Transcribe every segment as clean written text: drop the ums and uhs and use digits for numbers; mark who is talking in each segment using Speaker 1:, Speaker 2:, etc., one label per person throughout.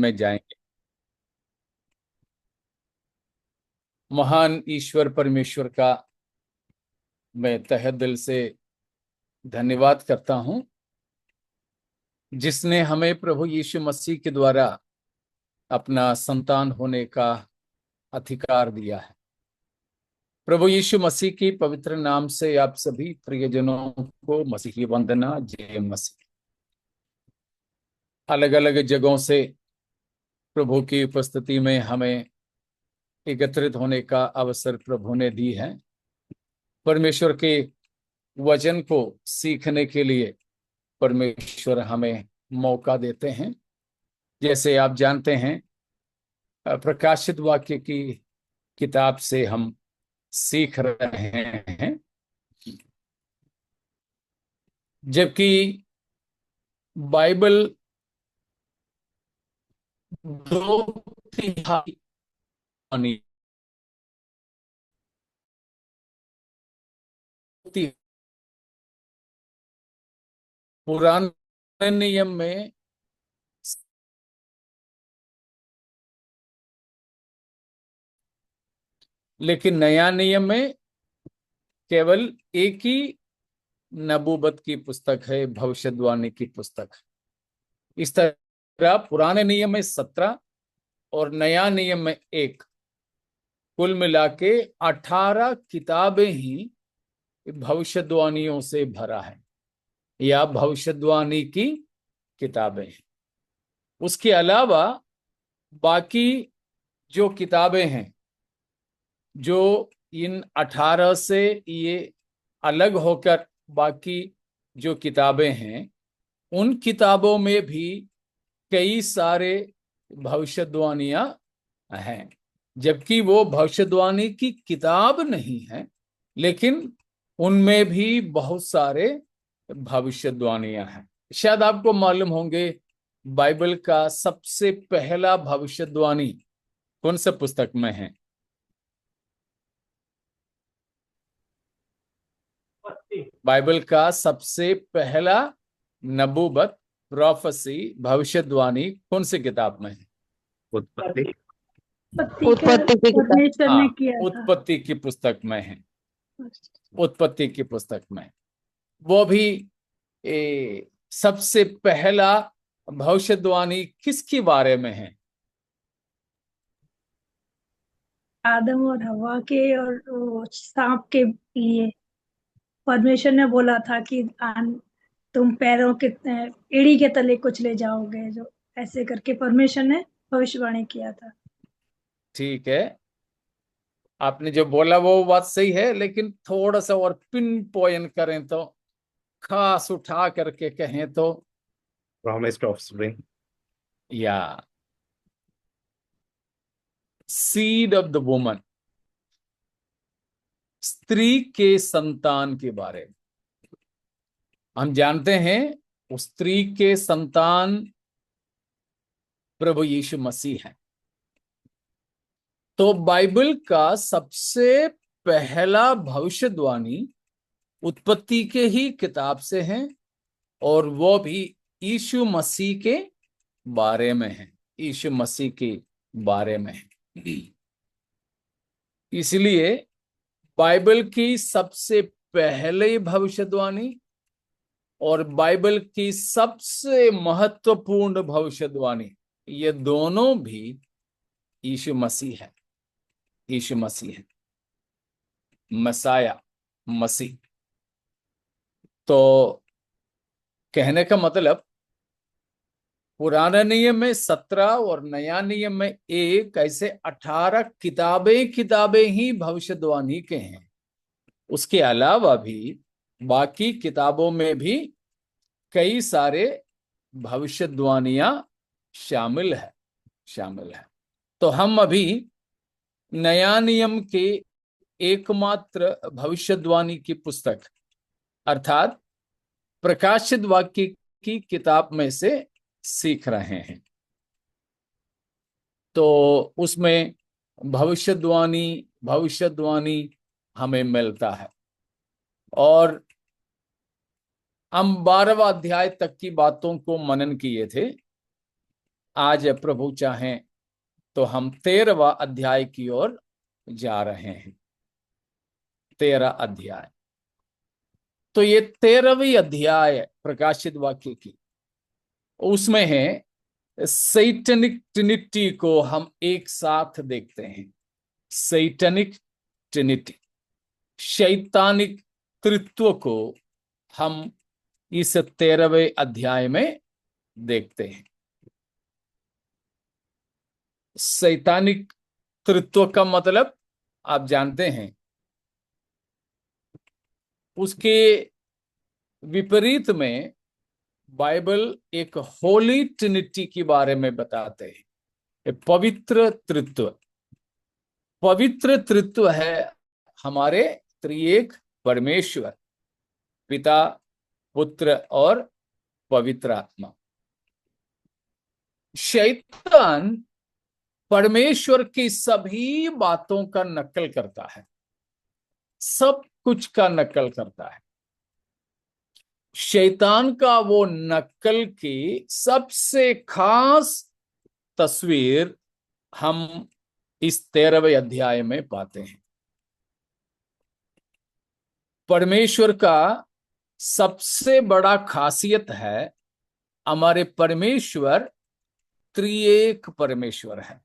Speaker 1: में जाएंगे। महान ईश्वर परमेश्वर का मैं तहे दिल से धन्यवाद करता हूं, जिसने हमें प्रभु यीशु मसीह के द्वारा अपना संतान होने का अधिकार दिया है। प्रभु यीशु मसीह की पवित्र नाम से आप सभी प्रियजनों को मसीही वंदना, जय मसीह। अलग अलग जगहों से प्रभु की उपस्थिति में हमें एकत्रित होने का अवसर प्रभु ने दी है। परमेश्वर के वचन को सीखने के लिए परमेश्वर हमें मौका देते हैं। जैसे आप जानते हैं, प्रकाशित वाक्य की किताब से हम सीख रहे हैं, जबकि बाइबल 2/3 पुराने नियम में लेकिन नया नियम में केवल एक ही नबूवत की पुस्तक है, भविष्यवाणी की पुस्तक। इस तरह पुराने नियम में 17 और नया नियम में 1, कुल मिला के 18 किताबें ही भविष्यवाणियों से भरा है, या भविष्यवाणी की किताबें हैं। उसके अलावा बाकी जो किताबें हैं, जो इन 18 से ये अलग होकर बाकी जो किताबें हैं, उन किताबों में भी कई सारे भविष्यवाणियां हैं, जबकि वो भविष्यवाणी की किताब नहीं है, लेकिन उनमें भी बहुत सारे भविष्यवाणियां हैं। शायद आपको मालूम होंगे, बाइबल का सबसे पहला भविष्यवाणी कौन सा पुस्तक में है? बाइबल का सबसे पहला नबूवत, प्रोफेसी, भविष्यवाणी कौन सी किताब में है? उत्पत्ति उत्पत्ति की पुस्तक में है। उत्पत्ति की पुस्तक में वो भी सबसे पहला भविष्यवाणी किसके बारे में है?
Speaker 2: आदम और हवा के और वो सांप के लिए परमेश्वर ने बोला था कि तुम पैरों के एड़ी के तले कुचले जाओगे, जो ऐसे करके परमेश्वर ने भविष्यवाणी किया था।
Speaker 1: ठीक है, आपने जो बोला वो बात सही है, लेकिन थोड़ा सा और पिन पॉइंट करें तो, खास उठा करके कहें तो,
Speaker 3: promised offspring,
Speaker 1: या सीड ऑफ द वुमन, स्त्री के संतान के बारे में। हम जानते हैं उस स्त्री के संतान प्रभु यीशु मसीह है। तो बाइबल का सबसे पहला भविष्यवाणी उत्पत्ति के ही किताब से है, और वो भी यीशु मसीह के बारे में है, यीशु मसीह के बारे में है। इसलिए बाइबल की सबसे पहले भविष्यवाणी और बाइबल की सबसे महत्वपूर्ण भविष्यवाणी, ये दोनों भी यीशु मसीह है। यीशु मसीह है, मसाया, मसीह। तो कहने का मतलब, पुराने नियम में 17 और नया नियम में 1, ऐसे 18 किताबें ही भविष्यवाणी के हैं। उसके अलावा भी बाकी किताबों में भी कई सारे भविष्यवाणियां शामिल है। तो हम अभी नया नियम के एकमात्र भविष्यवाणी की पुस्तक अर्थात प्रकाशित वाक्य की किताब में से सीख रहे हैं। तो उसमें भविष्यवाणी हमें मिलता है, और हम 12वां अध्याय तक की बातों को मनन किए थे। आज प्रभु चाहें तो हम 13वां अध्याय की ओर जा रहे हैं। 13 अध्याय। तो ये 13वीं अध्याय प्रकाशित वाक्य की, उसमें है सैटनिक ट्रिनिटी को हम एक साथ देखते हैं। सैटनिक ट्रिनिटी, शैतानिक तृत्व को हम इस 13वें अध्याय में देखते हैं। सैतानिक तृत्व का मतलब आप जानते हैं, उसके विपरीत में बाइबल एक होली ट्रिनिटी के बारे में बताते हैं। पवित्र तृत्व, पवित्र तृत्व है हमारे त्रिएक परमेश्वर, पिता, पुत्र और पवित्र आत्मा। शैतान परमेश्वर की सभी बातों का नकल करता है, सब कुछ का नकल करता है। शैतान का वो नकल की सबसे खास तस्वीर हम इस 13वें अध्याय में पाते हैं। परमेश्वर का सबसे बड़ा खासियत है, हमारे परमेश्वर त्रिएक परमेश्वर है।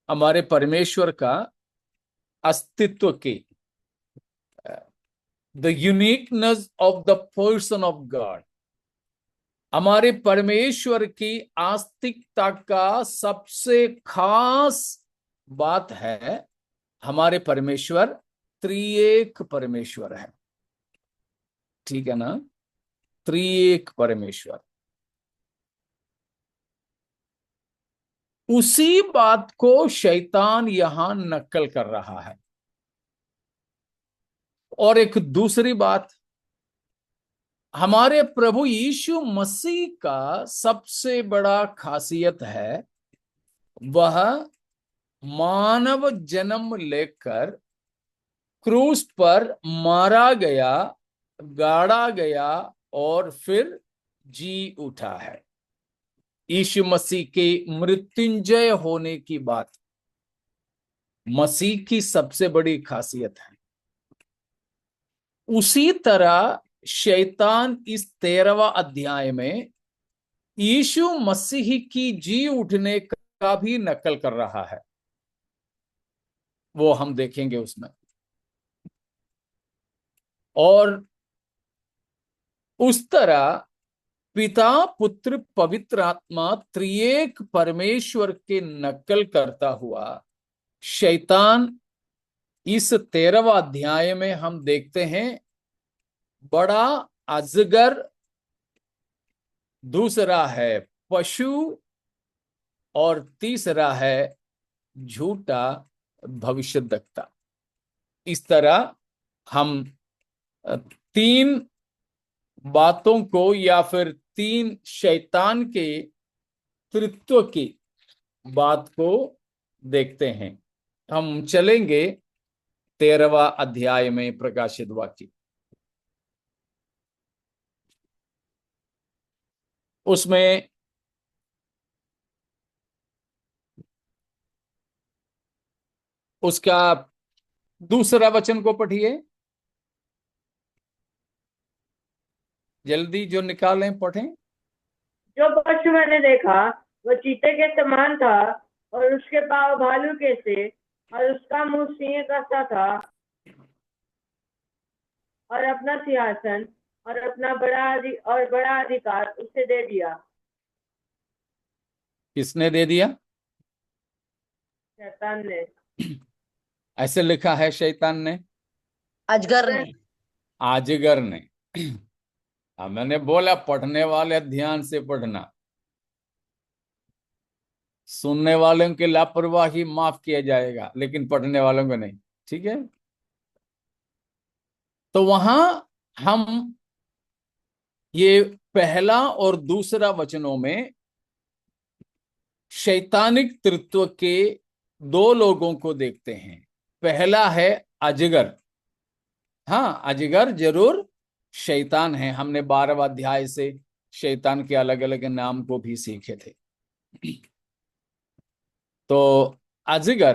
Speaker 1: हमारे परमेश्वर का अस्तित्व की, the uniqueness of the person of God, हमारे परमेश्वर की आस्तिकता का सबसे खास बात है, हमारे परमेश्वर त्रिएक परमेश्वर है। ठीक है ना? त्रिएक परमेश्वर। उसी बात को शैतान यहां नकल कर रहा है। और एक दूसरी बात, हमारे प्रभु यीशु मसीह का सबसे बड़ा खासियत है, वह मानव जन्म लेकर क्रूस पर मारा गया, गाड़ा गया और फिर जी उठा है। यीशु मसीह के मृत्युंजय होने की बात मसीह की सबसे बड़ी खासियत है। उसी तरह शैतान इस 13वां अध्याय में यीशु मसीह की जी उठने का भी नकल कर रहा है, वो हम देखेंगे उसमें। और उस तरह पिता, पुत्र, पवित्र आत्मा त्रिएक परमेश्वर के नकल करता हुआ शैतान इस 13वां अध्याय में हम देखते हैं बड़ा अजगर, दूसरा है पशु और तीसरा है झूठा भविष्यद्वक्ता। इस तरह हम 3 बातों को या फिर 3 शैतान के तृत्व की बात को देखते हैं। हम चलेंगे 13वां अध्याय में प्रकाशित वाक्य, उसमें उसका दूसरा वचन को पढ़िए, जल्दी जो निकालें पढ़ें।
Speaker 4: जो पशु मैंने देखा वह चीते के समान था और उसके पांव भालू के से और उसका मुंह सिंह का सा था और अपना सिंहासन और अपना बड़ा अधिकार उसे दे दिया।
Speaker 1: किसने दे दिया?
Speaker 4: शैतान ने।
Speaker 1: ऐसे लिखा है शैतान ने,
Speaker 5: अजगर ने।
Speaker 1: आजगर ने। मैंने बोला पढ़ने वाले ध्यान से पढ़ना, सुनने वालों की लापरवाही माफ किया जाएगा लेकिन पढ़ने वालों को नहीं। ठीक है? तो वहां हम ये पहला और दूसरा वचनों में शैतानिक तृत्व के 2 लोगों को देखते हैं। पहला है अजगर। हाँ, अजगर जरूर शैतान है। हमने 12वां अध्याय से शैतान के अलग अलग नाम को भी सीखे थे। तो अजगर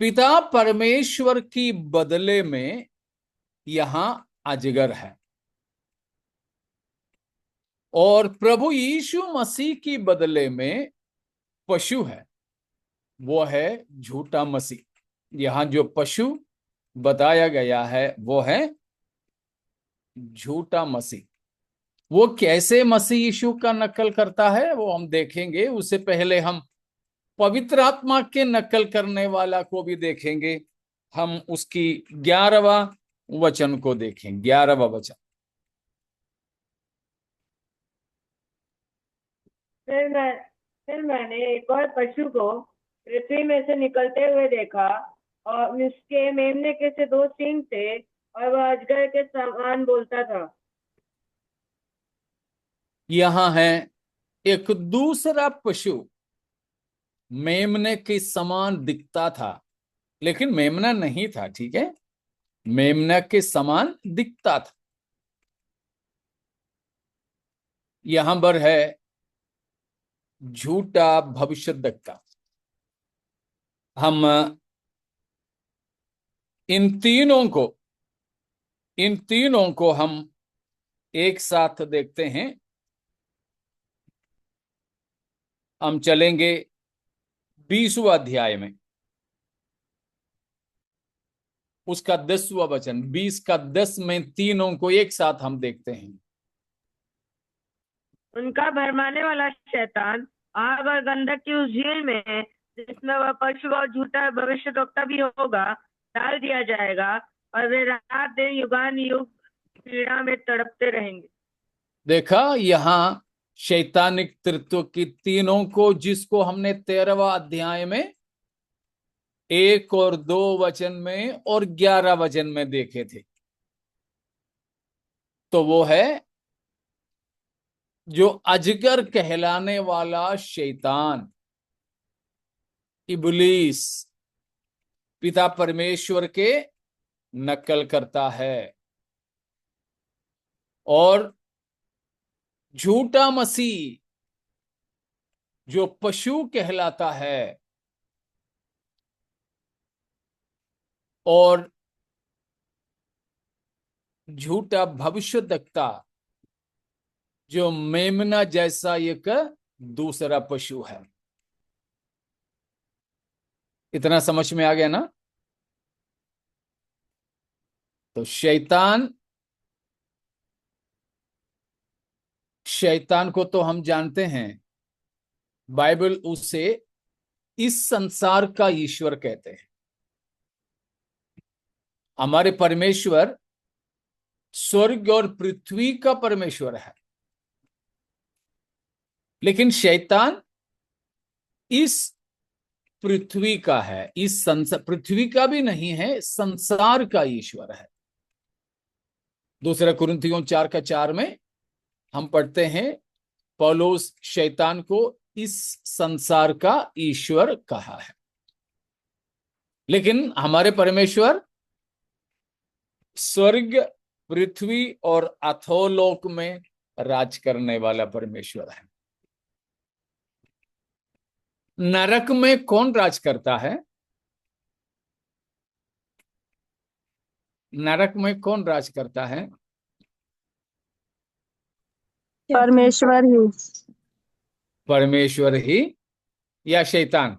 Speaker 1: पिता परमेश्वर की बदले में यहां अजगर है, और प्रभु यीशु मसीह की बदले में पशु है, वो है झूठा मसीह। यहां जो पशु बताया गया है वो है झूठा मसीह। वो कैसे मसीह यीशु का नकल करता है वो हम देखेंगे। उससे पहले हम पवित्र आत्मा के नकल करने वाला को भी देखेंगे। हम उसकी 11वां वचन को देखें। 11वां वचन,
Speaker 4: फिर मैंने एक और पशु को पृथ्वी में से निकलते हुए देखा, और उसके मेमने के से 2 सींग थे, और वह अजगर के समान बोलता था।
Speaker 1: यहां है एक दूसरा पशु, मेमने के समान दिखता था, लेकिन मेमना नहीं था। ठीक है, मेमना के समान दिखता था। यहां पर है झूठा भविष्यद्वक्ता। हम इन तीनों को हम एक साथ देखते हैं। हम चलेंगे 20वां अध्याय में, उसका 10वां वचन, 20 का 10 में तीनों को एक साथ हम देखते हैं।
Speaker 4: उनका भरमाने वाला शैतान आग और गंधक की उस झील में, जिसमें वह पशु और झूठा भविष्यद्वक्ता भी होगा, डाल दिया जाएगा, और वे रात दिन युगान युग पीड़ा में तड़पते रहेंगे।
Speaker 1: देखा, यहां शैतानिक तत्व की तीनों को, जिसको हमने 13वां अध्याय में 1 और 2 वचन में और 11 वचन में देखे थे। तो वो है जो अजगर कहलाने वाला शैतान, इब्लीस, पिता परमेश्वर के नकल करता है, और झूठा मसीह जो पशु कहलाता है, और झूठा भविष्यद्वक्ता जो मेमना जैसा एक दूसरा पशु है। इतना समझ में आ गया ना? तो शैतान को तो हम जानते हैं, बाइबल उसे इस संसार का ईश्वर कहते हैं। हमारे परमेश्वर स्वर्ग और पृथ्वी का परमेश्वर है, लेकिन शैतान इस पृथ्वी का है, इस संसार, पृथ्वी का भी नहीं है, संसार का ईश्वर है। 2 कुरिन्थियों 4:4 में हम पढ़ते हैं, पौलुस शैतान को इस संसार का ईश्वर कहा है। लेकिन हमारे परमेश्वर स्वर्ग, पृथ्वी और अधोलोक में राज करने वाला परमेश्वर है। नरक में कौन राज करता है? नरक में कौन राज करता है?
Speaker 6: परमेश्वर ही।
Speaker 1: परमेश्वर ही या शैतान?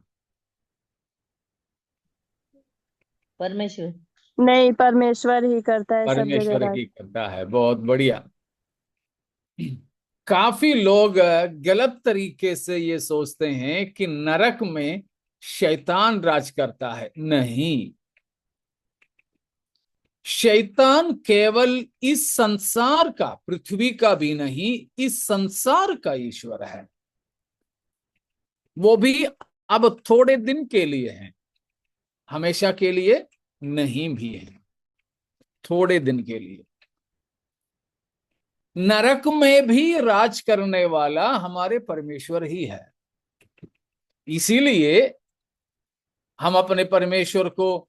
Speaker 5: परमेश्वर।
Speaker 6: नहीं, परमेश्वर ही करता है सब जगह
Speaker 1: परमेश्वर
Speaker 6: राज।
Speaker 1: ही करता है। बहुत बढ़िया। काफी लोग गलत तरीके से ये सोचते हैं कि नरक में शैतान राज करता है। नहीं, शैतान केवल इस संसार का, पृथ्वी का भी नहीं, इस संसार का ईश्वर है। वो भी अब थोड़े दिन के लिए है, हमेशा के लिए नहीं भी है, थोड़े दिन के लिए। नरक में भी राज करने वाला हमारे परमेश्वर ही है। इसीलिए हम अपने परमेश्वर को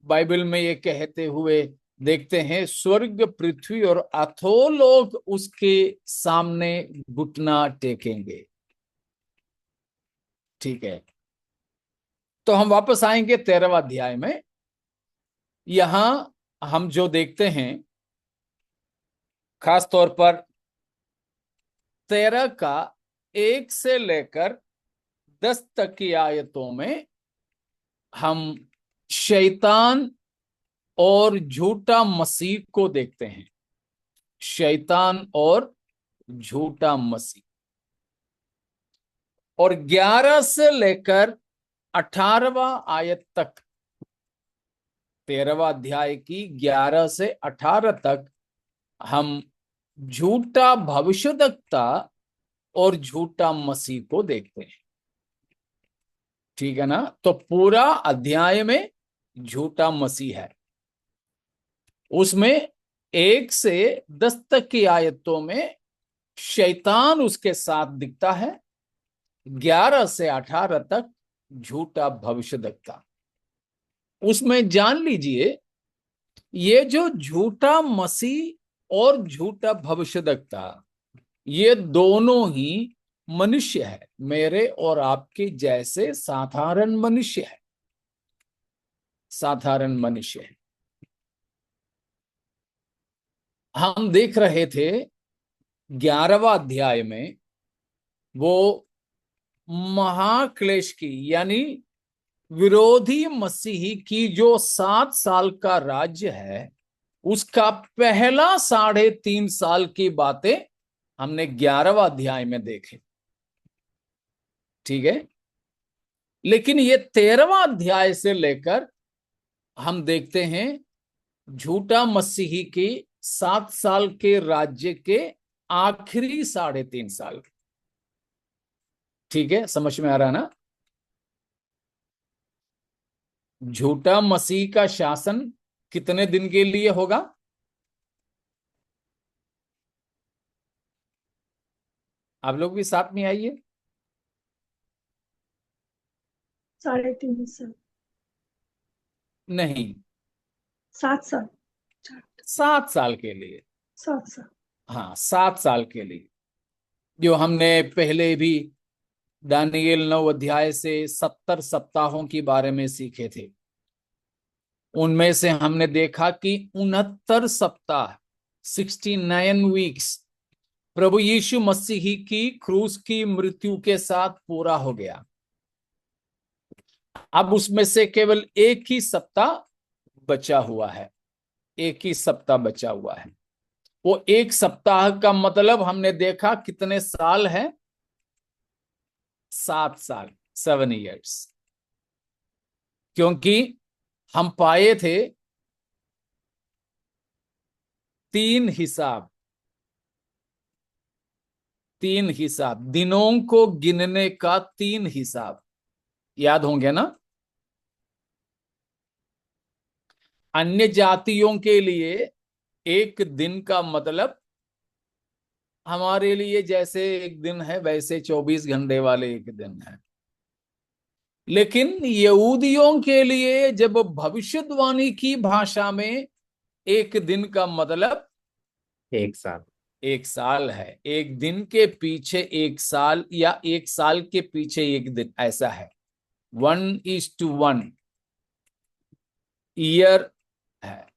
Speaker 1: बाइबल में ये कहते हुए देखते हैं, स्वर्ग, पृथ्वी और अधोलोक उसके सामने घुटना टेकेंगे। ठीक है, तो हम वापस आएंगे 13वां अध्याय में। यहां हम जो देखते हैं खास तौर पर 13 का 1 से लेकर 10 तक की आयतों में हम शैतान और झूठा मसीह को देखते हैं। शैतान और झूठा मसीह। और 11 से लेकर 18वां आयत तक, 13वां अध्याय की 11 से 18 तक हम झूठा भविष्यद्वक्ता और झूठा मसीह को देखते हैं। ठीक है ना? तो पूरा अध्याय में झूठा मसीह है। उसमें 1 से 10 तक की आयतों में शैतान उसके साथ दिखता है। 11 से 18 तक झूठा भविष्यद्वक्ता। उसमें जान लीजिए, ये जो झूठा मसीह और झूठा भविष्यद्वक्ता, ये दोनों ही मनुष्य है, मेरे और आपके जैसे साधारण मनुष्य है। साधारण मनुष्य है। हम देख रहे थे 11वां अध्याय में वो महाक्लेश की, यानी विरोधी मसीही की जो 7 साल का राज्य है, उसका पहला 3.5 साल की बातें हमने 11वां अध्याय में देखे। ठीक है, लेकिन ये 13वां अध्याय से लेकर हम देखते हैं झूठा मसीही की 7 साल के राज्य के आखिरी 3.5 साल। ठीक है, समझ में आ रहा ना? झूठा मसीह का शासन कितने दिन के लिए होगा? आप लोग भी साथ में आइए।
Speaker 2: 3.5 साल।
Speaker 1: नहीं,
Speaker 2: 7 साल।
Speaker 1: 7 साल के लिए।
Speaker 2: 7 साल।
Speaker 1: हाँ, 7 साल के लिए। जो हमने पहले भी दानियेल 9 अध्याय से 70 सप्ताहों के बारे में सीखे थे। उनमें से हमने देखा कि 69 सप्ताह, 69 वीक्स प्रभु यीशु मसीह की क्रूस की मृत्यु के साथ पूरा हो गया। अब उसमें से केवल एक ही सप्ताह बचा हुआ है। एक ही सप्ताह बचा हुआ है। वो एक सप्ताह का मतलब हमने देखा कितने साल है? 7 साल, 7 years। क्योंकि हम पाए थे 3 हिसाब, 3 हिसाब, दिनों को गिनने का 3 हिसाब याद होंगे ना? अन्य जातियों के लिए एक दिन का मतलब हमारे लिए जैसे एक दिन है, वैसे 24 घंटे वाले एक दिन है। लेकिन यहूदियों के लिए जब भविष्यवाणी की भाषा में एक दिन का मतलब
Speaker 3: 1 साल।
Speaker 1: 1 साल है। एक दिन के पीछे 1 साल, या 1 साल के पीछे 1 दिन, ऐसा है। 1:1 ईयर है।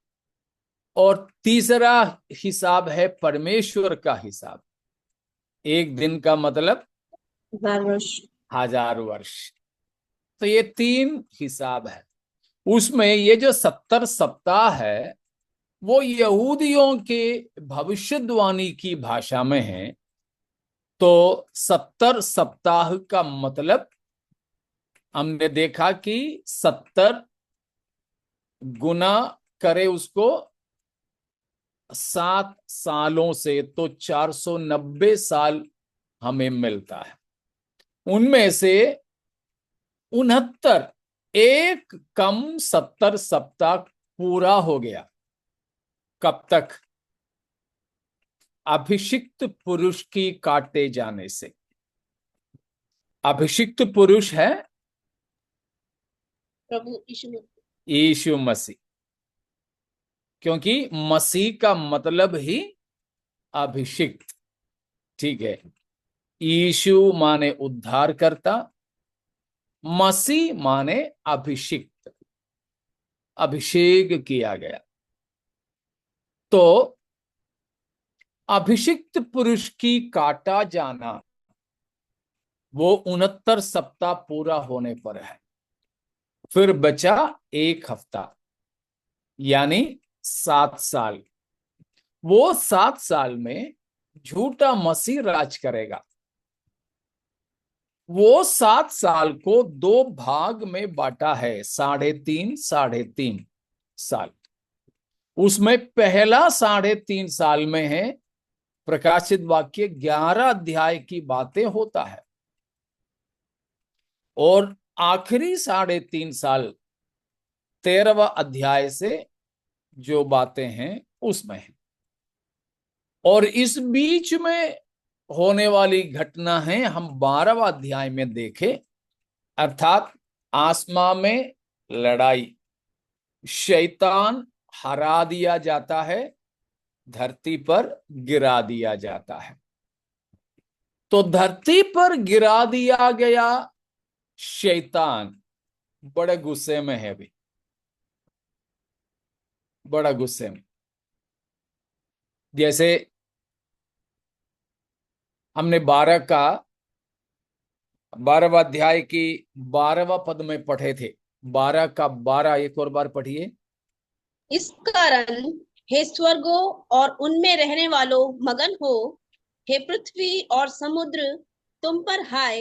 Speaker 1: और तीसरा हिसाब है परमेश्वर का हिसाब। एक दिन का मतलब
Speaker 6: 1000 वर्ष।
Speaker 1: 1000 वर्ष। तो ये 3 हिसाब है। उसमें ये जो 70 सप्ताह है वो यहूदियों के भविष्यवाणी की भाषा में है। तो 70 सप्ताह का मतलब हमने देखा कि 70 गुना करे उसको 7 सालों से, तो 490 साल हमें मिलता है। उनमें से 69, एक कम 70 सप्ताह पूरा हो गया। कब तक? अभिषिक्त पुरुष की काटे जाने से। अभिषिक्त पुरुष है
Speaker 5: प्रभु
Speaker 1: यीशु मसीह, क्योंकि मसीह का मतलब ही अभिषिक्त। ठीक है, यीशु माने उद्धार करता, मसीह माने अभिषिक्त, अभिषेक किया गया। तो अभिषिक्त पुरुष की काटा जाना वो 69 सप्ताह पूरा होने पर है। फिर बचा 1 हफ्ता, यानी 7 साल। वो 7 साल में झूठा मसीह राज करेगा। वो 7 साल को 2 भाग में बांटा है, 3.5 साल। उसमें पहला 3.5 साल में है प्रकाशित वाक्य 11 अध्याय की बातें होता है, और आखिरी 3.5 साल 13वां अध्याय से जो बातें हैं उसमें है। और इस बीच में होने वाली घटना है हम 12वां अध्याय में देखें, अर्थात आसमां में लड़ाई, शैतान हरा दिया जाता है, धरती पर गिरा दिया जाता है। तो धरती पर गिरा दिया गया शैतान बड़े गुस्से में है, अभी बड़ा गुस्से में। जैसे हमने 12वां अध्याय की 12वां पद में पढ़े थे। 12 का 12 एक और बार पढ़िए।
Speaker 7: इस कारण हे स्वर्गों और उनमें रहने वालों मगन हो, हे पृथ्वी और समुद्र तुम पर हाय,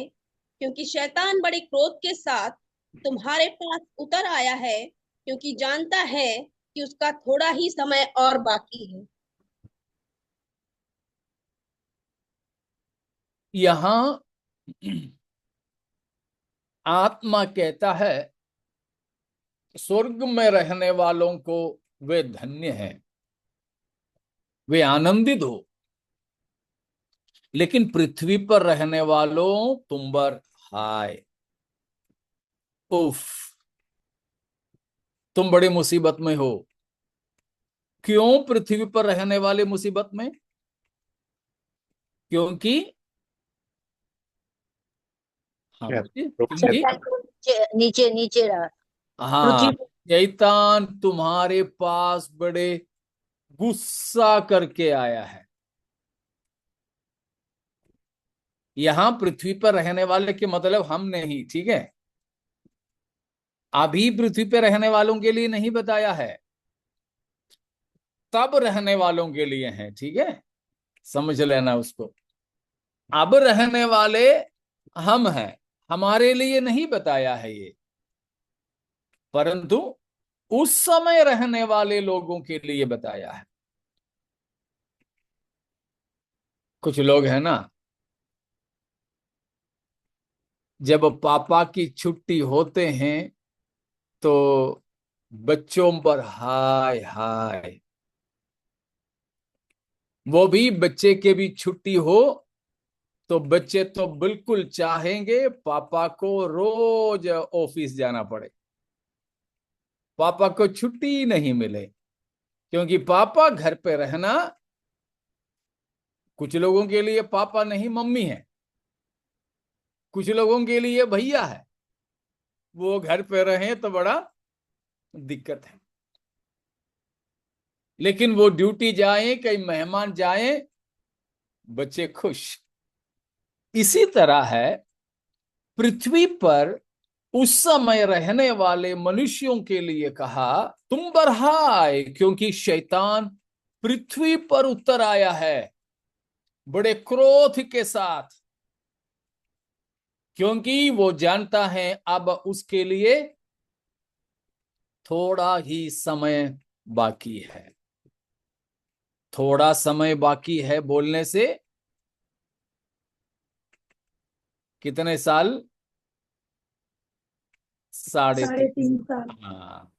Speaker 7: क्योंकि शैतान बड़े क्रोध के साथ तुम्हारे पास उतर आया है, क्योंकि जानता है कि उसका थोड़ा ही समय और बाकी है।
Speaker 1: यहां आत्मा कहता है स्वर्ग में रहने वालों को वे धन्य हैं, वे आनंदित हो, लेकिन पृथ्वी पर रहने वालों तुम पर हाय, उफ, तुम बड़ी मुसीबत में हो। क्यों पृथ्वी पर रहने वाले मुसीबत में? क्योंकि हाँ,
Speaker 3: Yeah.
Speaker 1: क्योंकि
Speaker 5: नीचे नीचे रहा।
Speaker 1: हाँ, शैतान तुम्हारे पास बड़े गुस्सा करके आया है। यहां पृथ्वी पर रहने वाले के मतलब हम नहीं, ठीक है? अभी पृथ्वी पर रहने वालों के लिए नहीं बताया है, तब रहने वालों के लिए है, ठीक है? समझ लेना उसको। अब रहने वाले हम हैं, हमारे लिए नहीं बताया है ये, परंतु उस समय रहने वाले लोगों के लिए बताया है। कुछ लोग हैं ना, जब पापा की छुट्टी होते हैं तो बच्चों पर हाय हाय, वो भी बच्चे के भी छुट्टी हो तो बच्चे तो बिल्कुल चाहेंगे पापा को रोज ऑफिस जाना पड़े, पापा को छुट्टी नहीं मिले, क्योंकि पापा घर पे रहना, कुछ लोगों के लिए पापा नहीं मम्मी है, कुछ लोगों के लिए भैया है, वो घर पे रहे तो बड़ा दिक्कत है। लेकिन वो ड्यूटी जाए, कई मेहमान जाए, बच्चे खुश। इसी तरह है पृथ्वी पर उस समय रहने वाले मनुष्यों के लिए कहा तुम पर हाय, क्योंकि शैतान पृथ्वी पर उतर आया है बड़े क्रोध के साथ, क्योंकि वो जानता है अब उसके लिए थोड़ा ही समय बाकी है। थोड़ा समय बाकी है बोलने से कितने साल? 3.5
Speaker 2: साल।
Speaker 1: हाँ,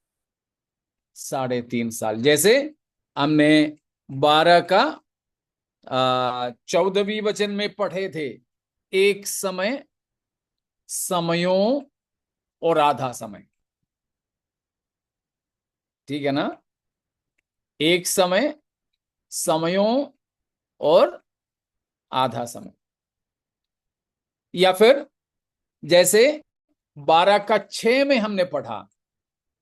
Speaker 1: 3.5 साल। जैसे हमने 12 का 14वीं वचन में पढ़े थे, एक समय, समयों और आधा समय, ठीक है ना? एक समय, समयों और आधा समय। या फिर जैसे 12 का 6 में हमने पढ़ा,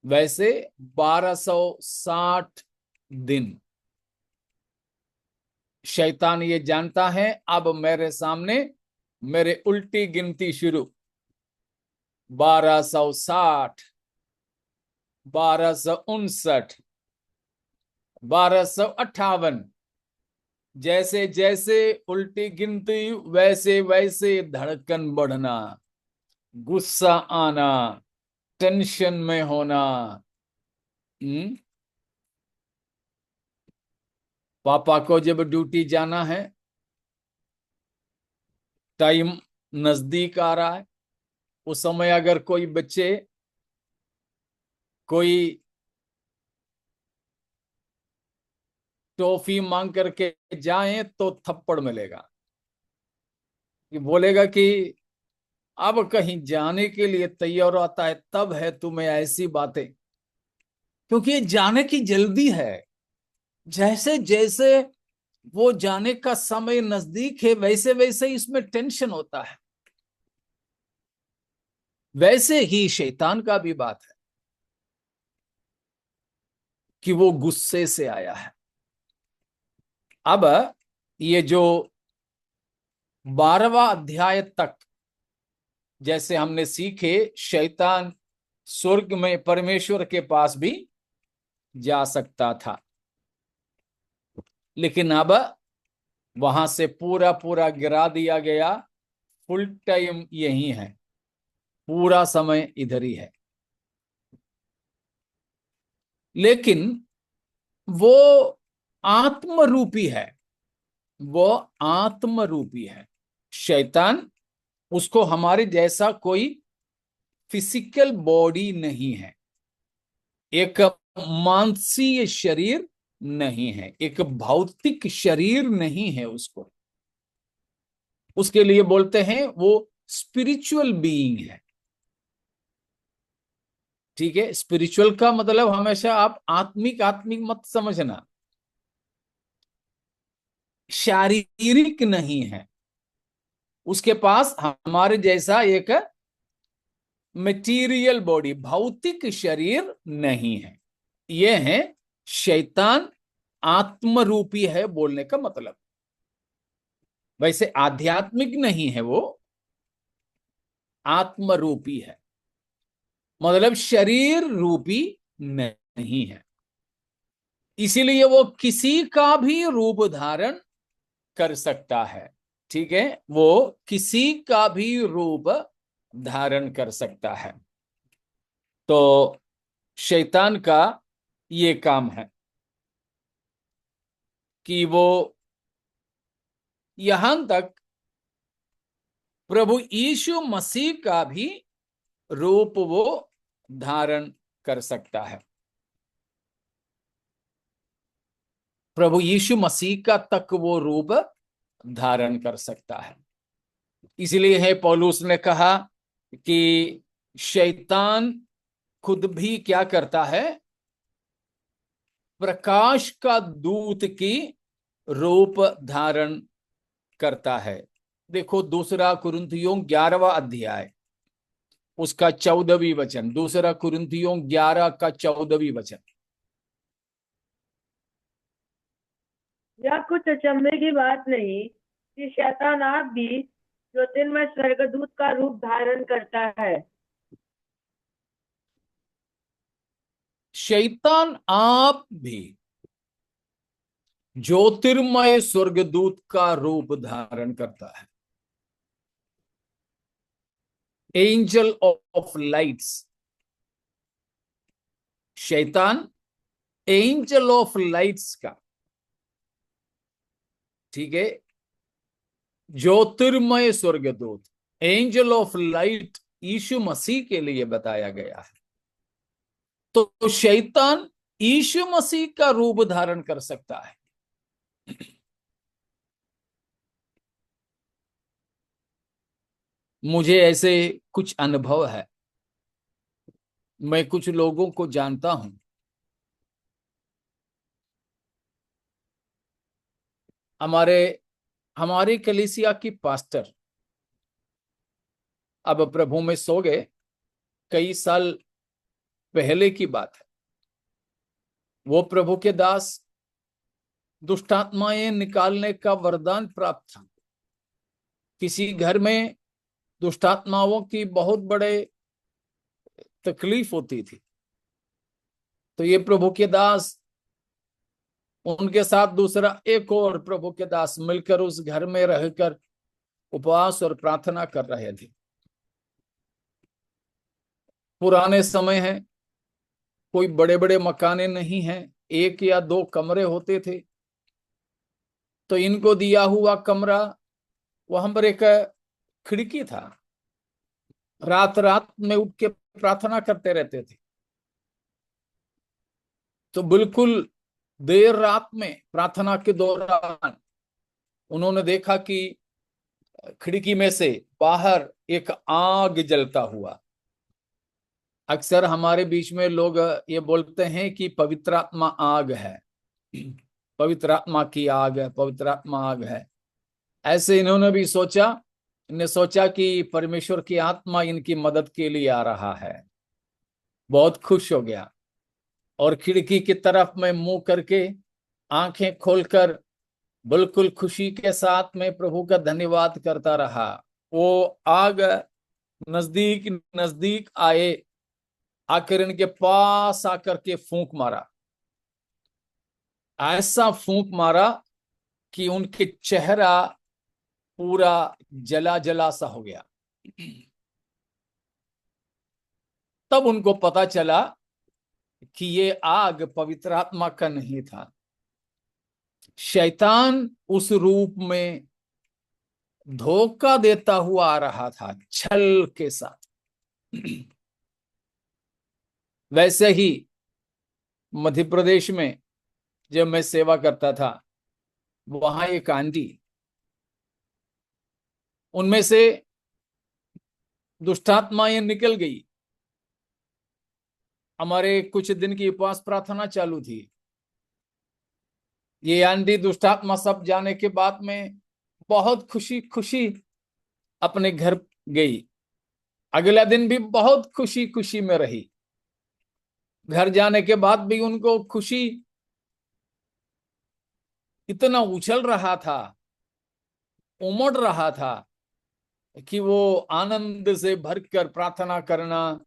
Speaker 1: वैसे 1260 दिन। शैतान ये जानता है अब मेरे सामने मेरे उल्टी गिनती शुरू, 1260, 1259, 1258। जैसे जैसे उल्टी गिनती वैसे वैसे धड़कन बढ़ना, गुस्सा आना, टेंशन में होना। पापा को जब ड्यूटी जाना है, टाइम नजदीक आ रहा है, उस समय अगर कोई बच्चे कोई टॉफी मांग करके जाएं तो थप्पड़ मिलेगा, कि बोलेगा कि अब कहीं जाने के लिए तैयार आता है तब है तुम्हें ऐसी बातें, क्योंकि ये जाने की जल्दी है। जैसे जैसे वो जाने का समय नजदीक है वैसे वैसे इसमें टेंशन होता है। वैसे ही शैतान का भी बात है कि वो गुस्से से आया है। अब ये जो 12वां अध्याय तक जैसे हमने सीखे, शैतान स्वर्ग में परमेश्वर के पास भी जा सकता था, लेकिन अब वहां से पूरा पूरा गिरा दिया गया। फुल टाइम यही है, पूरा समय इधर ही है। लेकिन वो आत्मरूपी है, वो आत्मरूपी है। शैतान, उसको हमारे जैसा कोई फिजिकल बॉडी नहीं है, एक मानसीय शरीर नहीं है, एक भौतिक शरीर नहीं है उसको। उसके लिए बोलते हैं वो स्पिरिचुअल बीइंग है। ठीक है, स्पिरिचुअल का मतलब हमेशा आप आत्मिक आत्मिक मत समझना, शारीरिक नहीं है। उसके पास हमारे जैसा एक मटेरियल बॉडी, भौतिक शरीर नहीं है। यह है शैतान आत्मरूपी है बोलने का मतलब। वैसे आध्यात्मिक नहीं है, वो आत्मरूपी है, मतलब शरीर रूपी नहीं है। इसीलिए वो किसी का भी रूप धारण कर सकता है। ठीक है, वो किसी का भी रूप धारण कर सकता है। तो शैतान का ये काम है कि वो यहां तक प्रभु यीशु मसीह का भी रूप वो धारण कर सकता है। प्रभु यीशु मसीह का तक वो रूप धारण कर सकता है। इसलिए है पौलुस ने कहा कि शैतान खुद भी क्या करता है, प्रकाश का दूत की रूप धारण करता है। देखो 2 कुरिन्थियों 11वां अध्याय उसका 14वीं वचन, 2 कुरिन्थियों 11 का 14वीं वचन।
Speaker 4: यह कुछ अचंभे की बात नहीं कि शैतान आप भी, जो दिन में स्वर्गदूत का रूप धारण करता है,
Speaker 1: शैतान आप भी ज्योतिर्मय स्वर्गदूत का रूप धारण करता है। एंजल ऑफ लाइट्स, शैतान एंजल ऑफ लाइट्स का, ठीक है, ज्योतिर्मय स्वर्गदूत, एंजल ऑफ लाइट यीशु मसीह के लिए बताया गया है। तो शैतान यीशु मसीह का रूप धारण कर सकता है। मुझे ऐसे कुछ अनुभव है, मैं कुछ लोगों को जानता हूं। हमारे कलीसिया की पास्टर अब प्रभु में सो गए, कई साल पहले की बात है। वो प्रभु के दास दुष्टात्माएं निकालने का वरदान प्राप्त था। किसी घर में दुष्टात्माओं की बहुत बड़े तकलीफ होती थी, तो ये प्रभु के दास, उनके साथ दूसरा एक और प्रभु के दास मिलकर उस घर में रहकर उपवास और प्रार्थना कर रहे थे। पुराने समय है, कोई बड़े बड़े मकाने नहीं हैं, 1 या 2 कमरे होते थे। तो इनको दिया हुआ कमरा वहां पर एक खिड़की था। रात रात में उठ के प्रार्थना करते रहते थे। तो बिल्कुल देर रात में प्रार्थना के दौरान उन्होंने देखा कि खिड़की में से बाहर एक आग जलता हुआ। अक्सर हमारे बीच में लोग ये बोलते हैं कि पवित्र आत्मा आग है, पवित्र आत्मा की आग है, पवित्र आत्मा आग है। ऐसे इन्होंने भी सोचा, इन्हें सोचा कि परमेश्वर की आत्मा इनकी मदद के लिए आ रहा है। बहुत खुश हो गया और खिड़की की तरफ में मुंह करके आंखें खोलकर बिल्कुल खुशी के साथ में प्रभु का धन्यवाद करता रहा। वो आग नजदीक नजदीक आए, आकर इनके पास आकर के फूंक मारा। ऐसा फूंक मारा कि उनके चेहरा पूरा जला जला सा हो गया। तब उनको पता चला कि ये आग पवित्र आत्मा का नहीं था, शैतान उस रूप में धोखा देता हुआ आ रहा था, छल के साथ। वैसे ही मध्य प्रदेश में जब मैं सेवा करता था, वहां एक आंटी, उनमें से दुष्टात्माएं निकल गई। हमारे कुछ दिन की उपवास प्रार्थना चालू थी। ये आंटी दुष्टात्मा सब जाने के बाद में बहुत खुशी खुशी अपने घर गई। अगला दिन भी बहुत खुशी खुशी में रही। घर जाने के बाद भी उनको खुशी इतना उछल रहा था, उमड़ रहा था कि वो आनंद से भरकर प्रार्थना करना।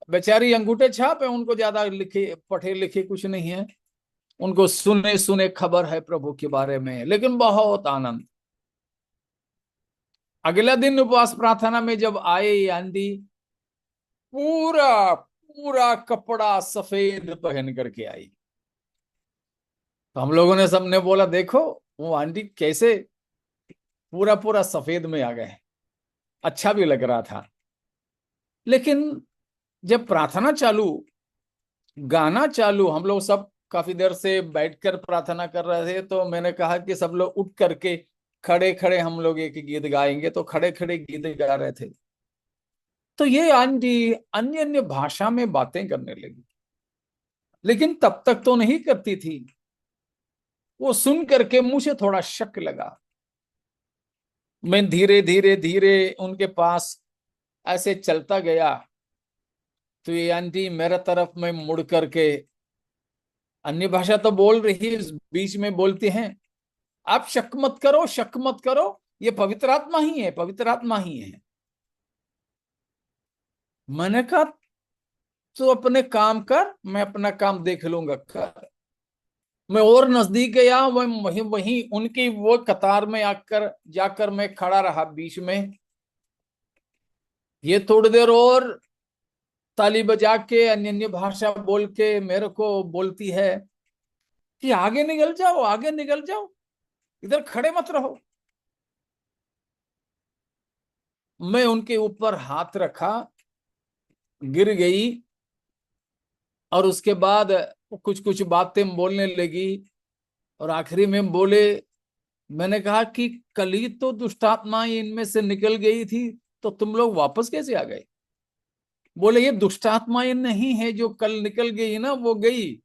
Speaker 1: बेचारी अंगूठे छाप है, उनको ज्यादा लिखे पढ़े लिखे कुछ नहीं है, उनको सुने सुने खबर है प्रभु के बारे में, लेकिन बहुत आनंद। अगला दिन उपवास प्रार्थना में जब आए ये आंटी, पूरा पूरा कपड़ा सफेद पहन करके आई। तो हम लोगों ने सबने बोला, देखो वो आंटी कैसे पूरा पूरा सफेद में आ गए। अच्छा भी लग रहा था। लेकिन जब प्रार्थना चालू, गाना चालू, हम लोग सब काफी देर से बैठकर प्रार्थना कर रहे थे, तो मैंने कहा कि सब लोग उठ करके खड़े खड़े हम लोग एक गीत गाएंगे। तो खड़े खड़े गीत गा रहे थे। तो ये आंटी अन्य अन्य भाषा में बातें करने लगी, लेकिन तब तक तो नहीं करती थी। वो सुन करके मुझे थोड़ा शक लगा। मैं धीरे धीरे धीरे उनके पास ऐसे चलता गया, तो ये आंटी मेरे तरफ में मुड़ करके, अन्य भाषा तो बोल रही, बीच में बोलती हैं, आप शक मत करो, शक मत करो, ये पवित्र आत्मा ही है, पवित्र आत्मा ही है। मैंने कहा तो अपने काम कर, मैं अपना काम देख लूंगा। कर मैं और नजदीक गया, वहीं वहीं उनकी वो कतार में आकर जाकर मैं खड़ा रहा बीच में। ये थोड़ी देर और ताली बजा के अन्य अन्य भाषा बोल के मेरे को बोलती है कि आगे निकल जाओ, आगे निकल जाओ, इधर खड़े मत रहो। मैं उनके ऊपर हाथ रखा, गिर गई, और उसके बाद कुछ कुछ बातें बोलने लगी। और आखिरी में बोले, मैंने कहा कि कल ही तो दुष्टात्माएं इनमें से निकल गई थी, तो तुम लोग वापस कैसे आ गए? बोले ये दुष्टात्माएं नहीं है जो कल निकल गई ना, वो गई।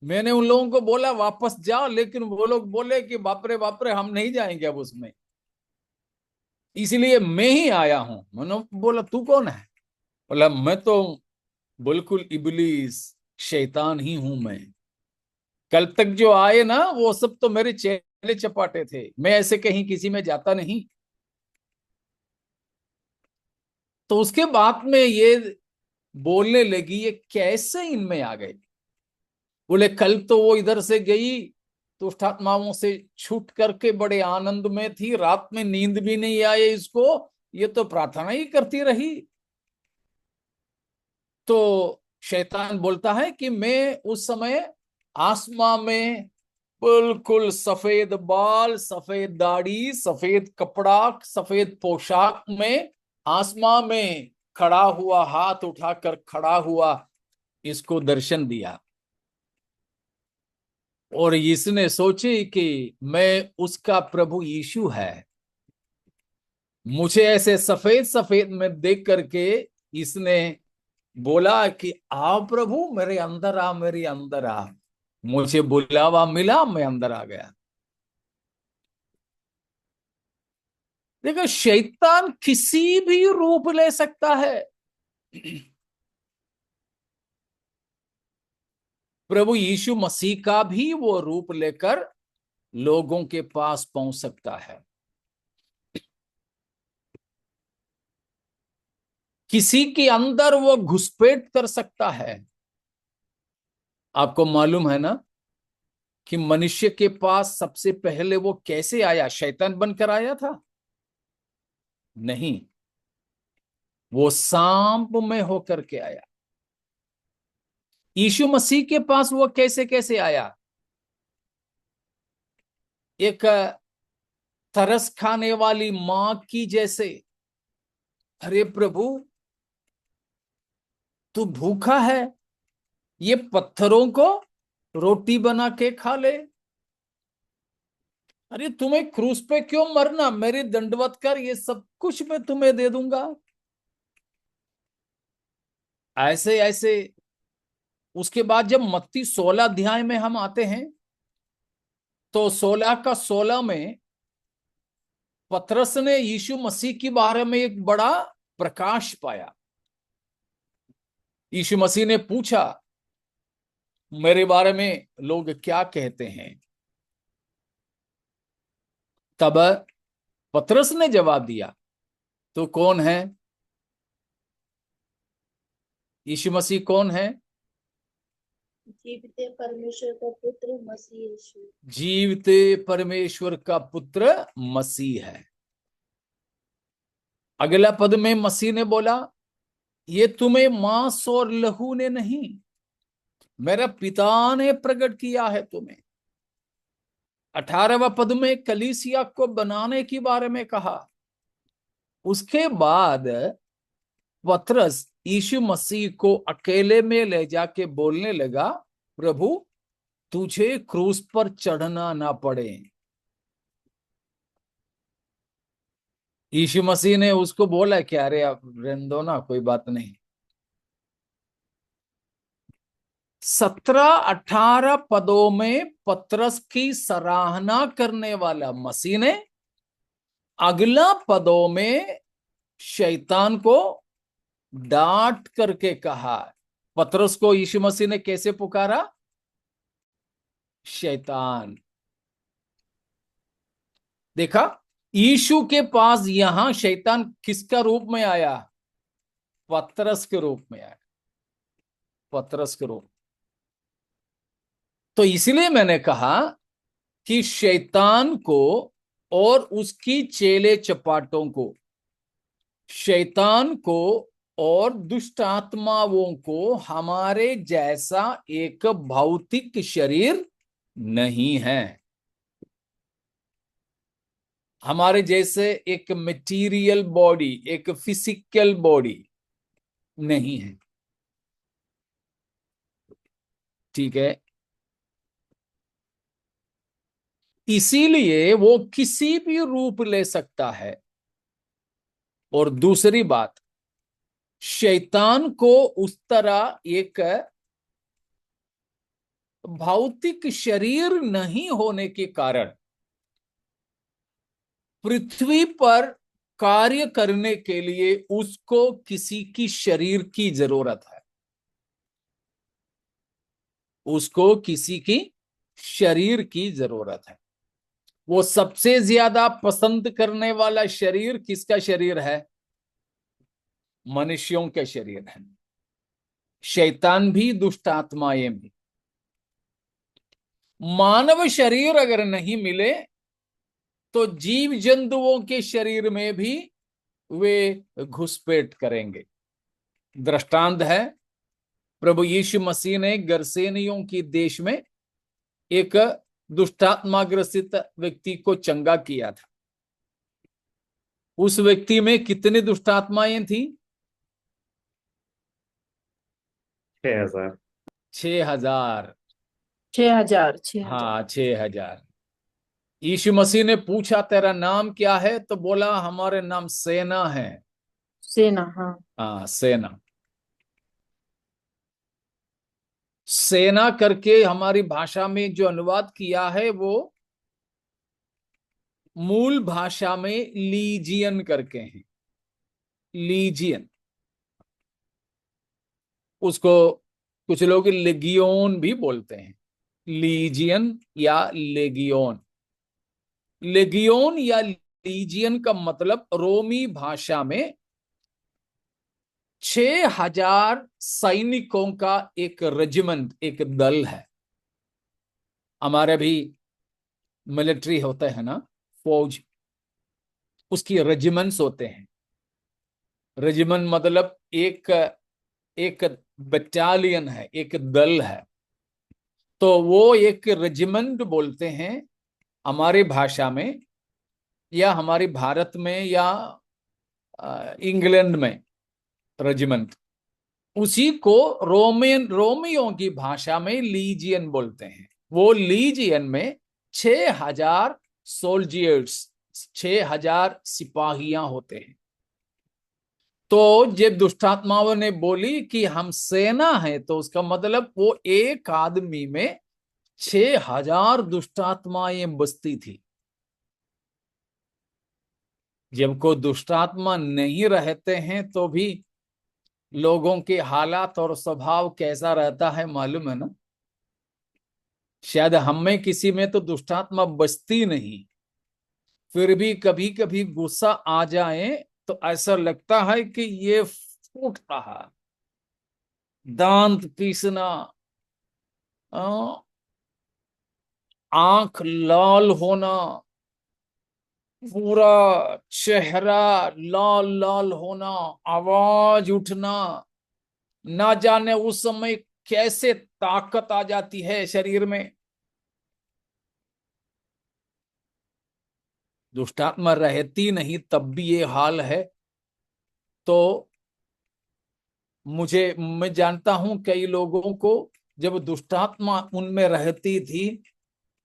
Speaker 1: मैंने उन लोगों को बोला वापस जाओ, लेकिन वो लोग बोले कि बाप रे हम नहीं जाएंगे अब उसमें, इसलिए मैं ही आया हूं। मैंने बोला तू कौन है? बोला मैं तो बिल्कुल इबलीस शैतान ही हूं मैं। कल तक जो आए ना वो सब तो मेरे चेले चपाटे थे, मैं ऐसे कहीं किसी में जाता नहीं। तो उसके बाद में ये बोलने लगी ये कैसे इनमें आ गए। बोले कल तो वो इधर से गई दुष्ट आत्माओं से छूट करके बड़े आनंद में थी, रात में नींद भी नहीं आए इसको, ये तो प्रार्थना ही करती रही। तो शैतान बोलता है कि मैं उस समय आसमां में बिल्कुल सफेद बाल, सफेद दाढ़ी, सफेद कपड़ा, सफेद पोशाक में आसमां में खड़ा हुआ, हाथ उठाकर खड़ा हुआ, इसको दर्शन दिया। और इसने सोचे कि मैं उसका प्रभु यीशु है। मुझे ऐसे सफेद सफेद में देख करके इसने बोला कि आओ प्रभु मेरे अंदर आ, मेरे अंदर आ। मुझे बुलावा मिला, मैं अंदर आ गया। देखो शैतान किसी भी रूप ले सकता है। प्रभु यीशु मसीह का भी वो रूप लेकर लोगों के पास पहुंच सकता है। किसी के अंदर वो घुसपैठ कर सकता है। आपको मालूम है ना कि मनुष्य के पास सबसे पहले वो कैसे आया? शैतान बनकर आया था? नहीं, वो सांप में होकर के आया। यीशु मसीह के पास वो कैसे कैसे आया? एक तरस खाने वाली मां की जैसे, अरे प्रभु तू भूखा है, ये पत्थरों को रोटी बना के खा ले। अरे तुम्हें क्रूस पे क्यों मरना, मेरी दंडवत कर, ये सब कुछ मैं तुम्हें दे दूंगा। ऐसे ऐसे उसके बाद जब मत्ती 16 अध्याय में हम आते हैं तो 16 का 16 में पतरस ने यीशु मसीह के बारे में एक बड़ा प्रकाश पाया। यीशु मसीह ने पूछा मेरे बारे में लोग क्या कहते हैं? तब पतरस ने जवाब दिया तो कौन है? यीशु मसीह कौन है?
Speaker 5: जीवते परमेश्वर का पुत्र मसीह यीशु।
Speaker 1: जीवते परमेश्वर का पुत्र मसीह है। अगला पद में मसीह ने बोला ये तुम्हें मांस और लहू ने नहीं, मेरा पिता ने प्रकट किया है तुम्हें। 18वां पद में कलीसिया को बनाने के बारे में कहा। उसके बाद पतरस यीशु मसीह को अकेले में ले जाके बोलने लगा प्रभु तुझे क्रूस पर चढ़ना ना पड़े। यीशु मसीह ने उसको बोला कि अरे आप रहने दो ना, कोई बात नहीं। 17-18 पदों में पतरस की सराहना करने वाला मसीह ने अगला पदों में शैतान को डांट करके कहा। पतरस को यीशु मसीह ने कैसे पुकारा? शैतान। देखा, यीशु के पास यहां शैतान किसका रूप में आया? पतरस के रूप में आया। पतरस के रूप। तो इसलिए मैंने कहा कि शैतान को और उसकी चेले चपाटों को, शैतान को और दुष्ट आत्माओं को हमारे जैसा एक भौतिक शरीर नहीं है। हमारे जैसे एक मटेरियल बॉडी, एक फिजिकल बॉडी नहीं है। ठीक है, इसीलिए वो किसी भी रूप ले सकता है। और दूसरी बात, शैतान को उस तरह एक भौतिक शरीर नहीं होने के कारण पृथ्वी पर कार्य करने के लिए उसको किसी की शरीर की जरूरत है, उसको किसी की शरीर की जरूरत है। वो सबसे ज्यादा पसंद करने वाला शरीर किसका शरीर है? मनुष्यों के शरीर है। शैतान भी, दुष्ट आत्माएं भी। मानव शरीर अगर नहीं मिले तो जीव जंतुओं के शरीर में भी वे घुसपैठ करेंगे। दृष्टांत है, प्रभु यीशु मसीह ने गरसेनियों की देश में एक दुष्टात्मा ग्रसित व्यक्ति को चंगा किया था। उस व्यक्ति में कितनी दुष्टात्माएं थी?
Speaker 3: 6,000।
Speaker 1: 6,000।
Speaker 6: 6,000
Speaker 1: हाँ, 6,000। यीशु मसीह ने पूछा तेरा नाम क्या है? तो बोला हमारे नाम सेना है।
Speaker 6: सेना। हाँ,
Speaker 1: हाँ, सेना। सेना करके हमारी भाषा में जो अनुवाद किया है वो मूल भाषा में लीजियन करके हैं। लीजियन, उसको कुछ लोग लेगियोन भी बोलते हैं। लीजियन या लेगियोन। लेगियोन या लीजियन का मतलब रोमी भाषा में 6,000 सैनिकों का एक रेजिमेंट, एक दल है। हमारे भी मिलिट्री होता है ना, फौज, उसकी रेजिमेंट्स होते हैं। रेजिमेंट मतलब एक बटालियन है, एक दल है। तो वो एक रेजिमेंट बोलते हैं हमारी भाषा में, या हमारी भारत में, या इंग्लैंड में रेजिमेंट। उसी को रोमियों की भाषा में लीजियन बोलते हैं। वो लीजियन में 6,000 सोल्जियर्स, 6,000 सिपाहियां होते हैं। तो जब दुष्टात्माओं ने बोली कि हम सेना है, तो उसका मतलब वो एक आदमी में 6,000 दुष्टात्माएं बसती थी। जब कोई दुष्टात्मा नहीं रहते हैं तो भी लोगों के हालात और स्वभाव कैसा रहता है मालूम है ना? शायद हम में किसी में तो दुष्टात्मा बसती नहीं, फिर भी कभी कभी गुस्सा आ जाए तो ऐसा लगता है कि ये फूट रहा, दांत पीसना, आंख लाल होना, पूरा चेहरा लाल लाल होना, आवाज उठना, ना जाने उस समय कैसे ताकत आ जाती है शरीर में। दुष्टात्मा रहती नहीं तब भी ये हाल है। तो मैं जानता हूं कई लोगों को, जब दुष्टात्मा उनमें रहती थी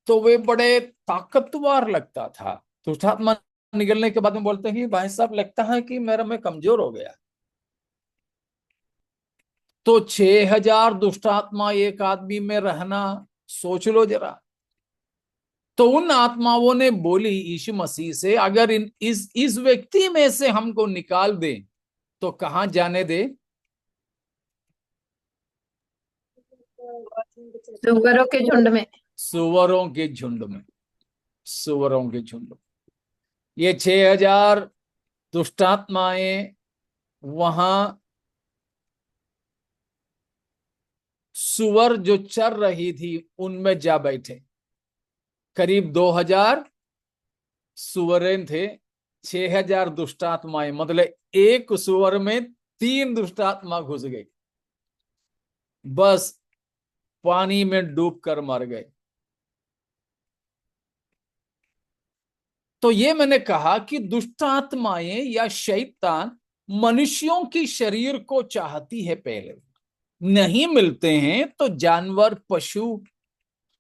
Speaker 1: तो वे बड़े ताकतवर लगता था। दुष्टात्मा निकलने के बाद में बोलते हैं भाई साहब लगता है कि मेरा मैं कमजोर हो गया। तो 6,000 दुष्टात्मा एक आदमी में रहना सोच लो जरा। तो उन आत्माओं ने बोली यीशु मसीह से, अगर इस व्यक्ति में से हमको निकाल दे तो कहां जाने दे?
Speaker 6: सुअरों के झुंड में।
Speaker 1: सुअरों के झुंड में। सुअरों के झुंड में। ये 6,000 दुष्टात्माएं वहां सुअर जो चर रही थी उनमें जा बैठे। करीब 2,000 सुअरें थे, 6,000 दुष्टात्माएं, मतलब एक सुअर में 3 दुष्टात्मा घुस गई, बस पानी में डूब कर मर गए। तो ये मैंने कहा कि दुष्टात्माएं या शैतान मनुष्यों की शरीर को चाहती है। पहले नहीं मिलते हैं तो जानवर, पशु,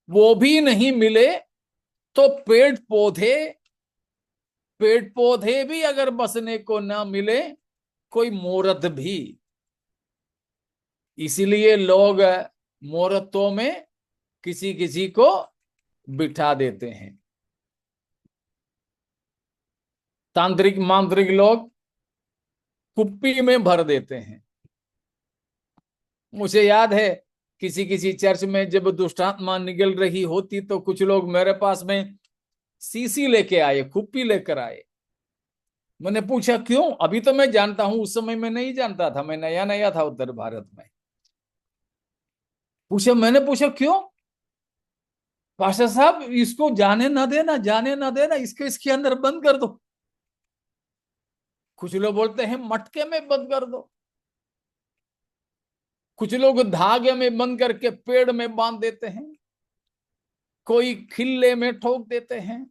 Speaker 1: वो भी नहीं मिले तो पेड़ पौधे भी अगर बसने को ना मिले, कोई मूर्त भी। इसीलिए लोग मूर्तों में किसी किसी को बिठा देते हैं। तांत्रिक मांत्रिक लोग कुप्पी में भर देते हैं। मुझे याद है किसी किसी चर्च में जब दुष्टात्मा निकल रही होती तो कुछ लोग मेरे पास में सीसी लेके आए, कुप्पी लेकर आए। मैंने पूछा क्यों? अभी तो मैं जानता हूं, उस समय मैं नहीं जानता था, मैं नया नया था उत्तर भारत में। मैंने पूछा क्यों? पास्टर साहब इसको जाने ना देना, जाने ना देना, इसके इसके अंदर बंद कर दो। कुछ लोग बोलते हैं मटके में बंद कर दो, कुछ लोग धागे में बंद करके पेड़ में बांध देते हैं, कोई खिल्ले में ठोक देते हैं,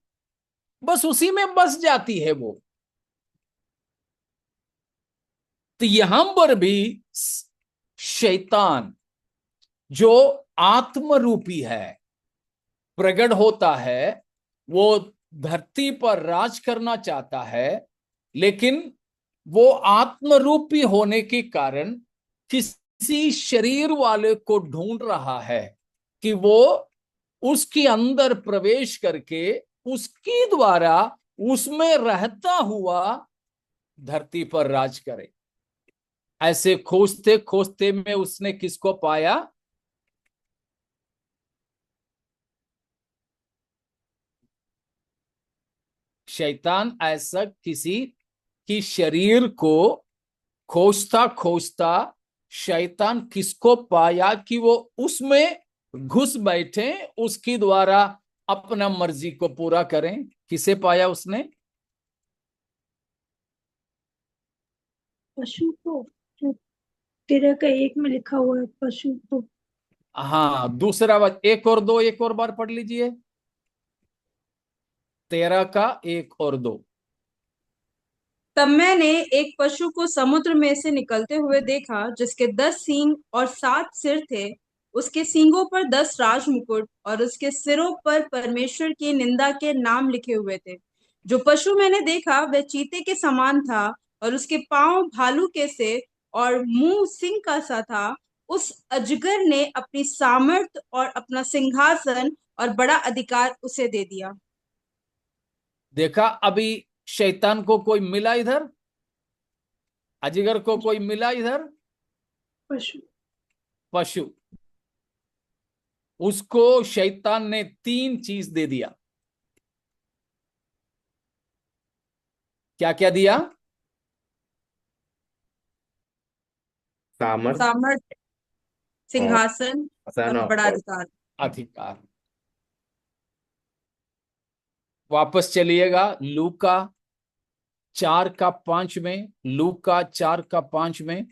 Speaker 1: बस उसी में बस जाती है वो। तो यहां पर भी शैतान जो आत्मरूपी है, प्रकट होता है, वो धरती पर राज करना चाहता है, लेकिन वो आत्मरूपी होने के कारण किसी शरीर वाले को ढूंढ रहा है कि वो उसके अंदर प्रवेश करके उसके द्वारा उसमें रहता हुआ धरती पर राज करे। ऐसे खोजते खोजते में उसने किसको पाया? शैतान ऐसा किसी की शरीर को खोजता खोजता शैतान किसको पाया कि वो उसमें घुस बैठे, उसके द्वारा अपना मर्जी को पूरा करें। किसे पाया उसने?
Speaker 2: पशु को, जो 13 का 1 में लिखा हुआ है, पशु को।
Speaker 1: हाँ, दूसरा एक और दो, एक और बार पढ़ लीजिए। 13 का 1 और 2।
Speaker 8: तब मैंने एक पशु को समुद्र में से निकलते हुए देखा, जिसके 10 सींग और 7 सिर थे। उसके सींगों पर 10 राजमुकुट और उसके सिरों पर परमेश्वर की निंदा के नाम लिखे हुए थे। जो पशु मैंने देखा वह चीते के समान था, और उसके पांव भालू के से और मुंह सिंह का सा था। उस अजगर ने अपनी सामर्थ और अपना सिंहासन और बड़ा अधिकार उसे दे दिया।
Speaker 1: देखा, अभी शैतान को कोई मिला इधर, अजगर को कोई मिला इधर,
Speaker 2: पशु।
Speaker 1: पशु। उसको शैतान ने 3 चीज दे दिया। क्या क्या दिया?
Speaker 8: सामर्थ, सिंहासन और बड़ा अधिकार।
Speaker 1: अधिकार। वापस चलिएगा लूका 4 का 5 में, लूका 4 का 5 में।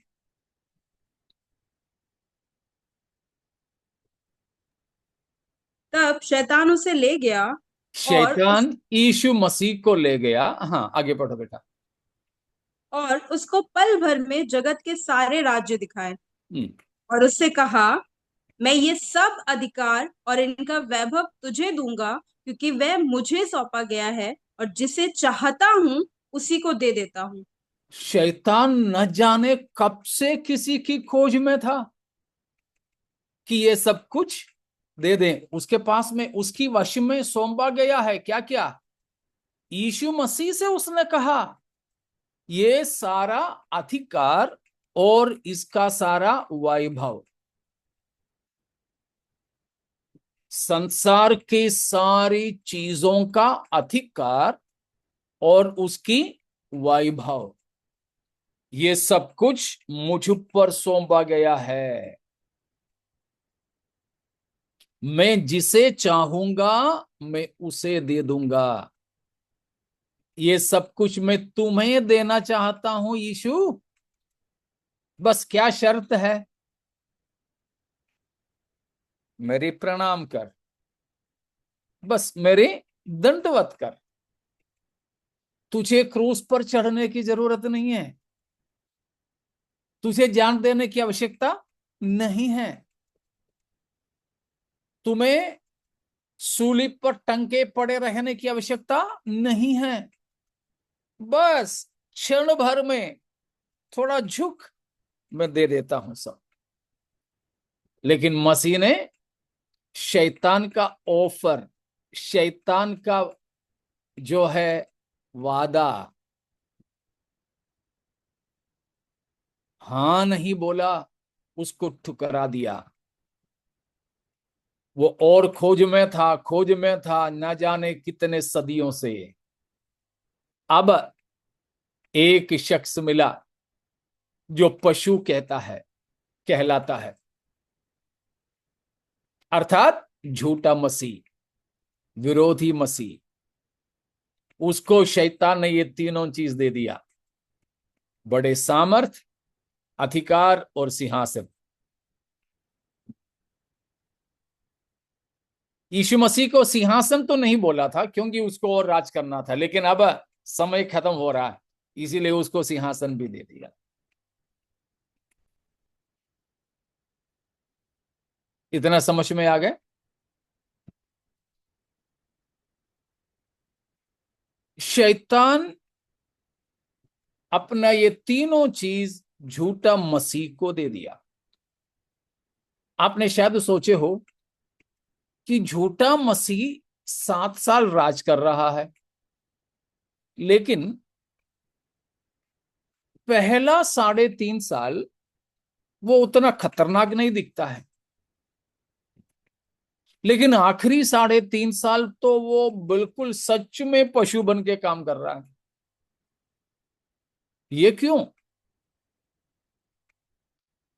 Speaker 8: तब शैतान उसे ले गया
Speaker 1: शैतान यीशु मसीह को ले गया। हाँ, आगे पढ़ो बेटा।
Speaker 8: और उसको पल भर में जगत के सारे राज्य दिखाए, और उससे कहा, मैं ये सब अधिकार और इनका वैभव तुझे दूंगा, क्योंकि वह मुझे सौंपा गया है, और जिसे चाहता हूं उसी को दे देता हूं।
Speaker 1: शैतान न जाने कब से किसी की खोज में था कि ये सब कुछ दे दें उसके पास में, उसकी वश में सौंपा गया है। क्या क्या? यीशु मसीह से उसने कहा ये सारा अधिकार और इसका सारा वैभव, संसार के सारी चीजों का अधिकार और उसकी वैभव, ये सब कुछ मुझ पर सौंपा गया है। मैं जिसे चाहूंगा मैं उसे दे दूंगा। ये सब कुछ मैं तुम्हें देना चाहता हूं यीशु, बस क्या शर्त है? मेरी प्रणाम कर, बस मेरे दंडवत कर। तुझे क्रूस पर चढ़ने की जरूरत नहीं है, तुझे जान देने की आवश्यकता नहीं है, तुम्हें सूली पर टंगे पड़े रहने की आवश्यकता नहीं है। बस क्षण भर में थोड़ा झुक, मैं दे देता हूं सब। लेकिन मसीह ने शैतान का ऑफर, शैतान का जो है वादा, हाँ नहीं बोला, उसको ठुकरा दिया। वो और खोज में था न जाने कितने सदियों से। अब एक शख्स मिला जो पशु कहलाता है, अर्थात झूठा मसीह, विरोधी मसीह। उसको शैतान ने ये तीनों चीज दे दिया, बड़े सामर्थ, अधिकार और सिंहासन। यीशु मसीह को सिंहासन तो नहीं बोला था क्योंकि उसको और राज करना था, लेकिन अब समय खत्म हो रहा है, इसीलिए उसको सिंहासन भी दे दिया। इतना समझ में आ गए? शैतान अपना ये तीनों चीज झूठा मसीह को दे दिया। आपने शायद सोचे हो कि झूठा मसीह 7 साल राज कर रहा है, लेकिन पहला 3.5 साल वो उतना खतरनाक नहीं दिखता है, लेकिन आखिरी 3.5 साल तो वो बिल्कुल सच में पशु बन के काम कर रहा है। ये क्यों?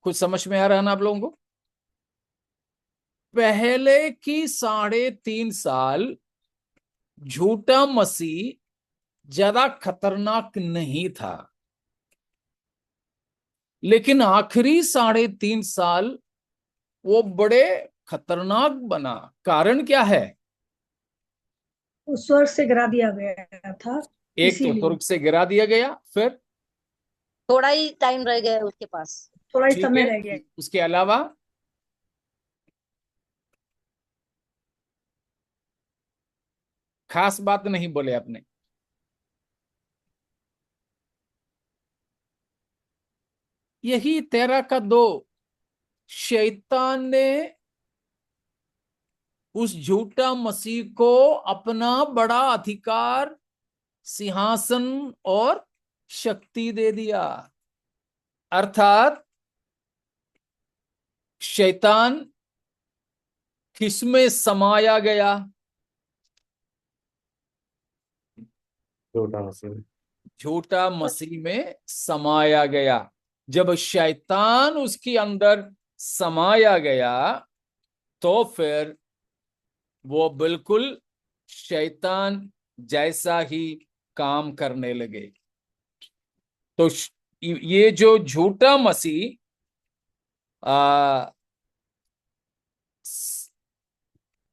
Speaker 1: कुछ समझ में आ रहा है ना आप लोगों को? पहले की 3.5 साल झूठा मसीह ज्यादा खतरनाक नहीं था, लेकिन आखिरी 3.5 साल वो बड़े खतरनाक बना। कारण क्या है?
Speaker 2: वो स्वर्ग से गिरा दिया गया था,
Speaker 1: एक तो
Speaker 2: इसीलिए
Speaker 1: तुर्क से गिरा दिया गया, फिर
Speaker 5: थोड़ा ही टाइम रह गया है उसके पास।
Speaker 2: थोड़ा ही
Speaker 1: ठीक
Speaker 2: समय
Speaker 1: है,
Speaker 2: रह गया।
Speaker 1: उसके अलावा खास बात नहीं बोले आपने। यही 13 का 2, शैतान ने उस झूठा मसीह को अपना बड़ा अधिकार, सिंहासन और शक्ति दे दिया। अर्थात शैतान किसमें समाया गया?
Speaker 3: झूठा मसीह।
Speaker 1: झूठा मसीह में समाया गया। जब शैतान उसके अंदर समाया गया तो फिर वो बिल्कुल शैतान जैसा ही काम करने लगे। तो ये जो झूठा मसीह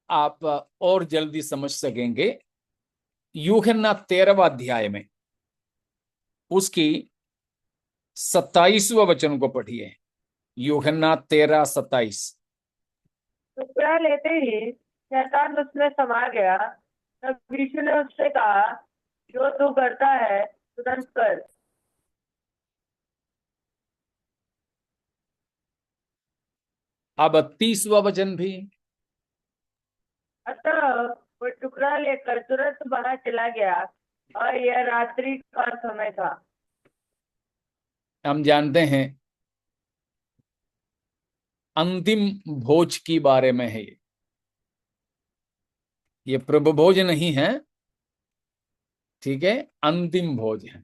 Speaker 1: आप और जल्दी समझ सकेंगे, यूहन्ना 13वां अध्याय में उसकी 27वां वचन को पढ़िए। यूहन्ना 13:27।
Speaker 4: टुकड़ा लेते ही शैतान उसमें समा गया। तब यीशु ने उससे कहा, जो तू करता है तुरंत कर।
Speaker 1: अब 30वां वचन भी।
Speaker 4: अतः वो टुकड़ा लेकर तुरंत बाहर चला गया और यह रात्रि का समय था।
Speaker 1: हम जानते हैं अंतिम भोज की बारे में है। ये प्रभु भोज नहीं है, ठीक है, अंतिम भोज है।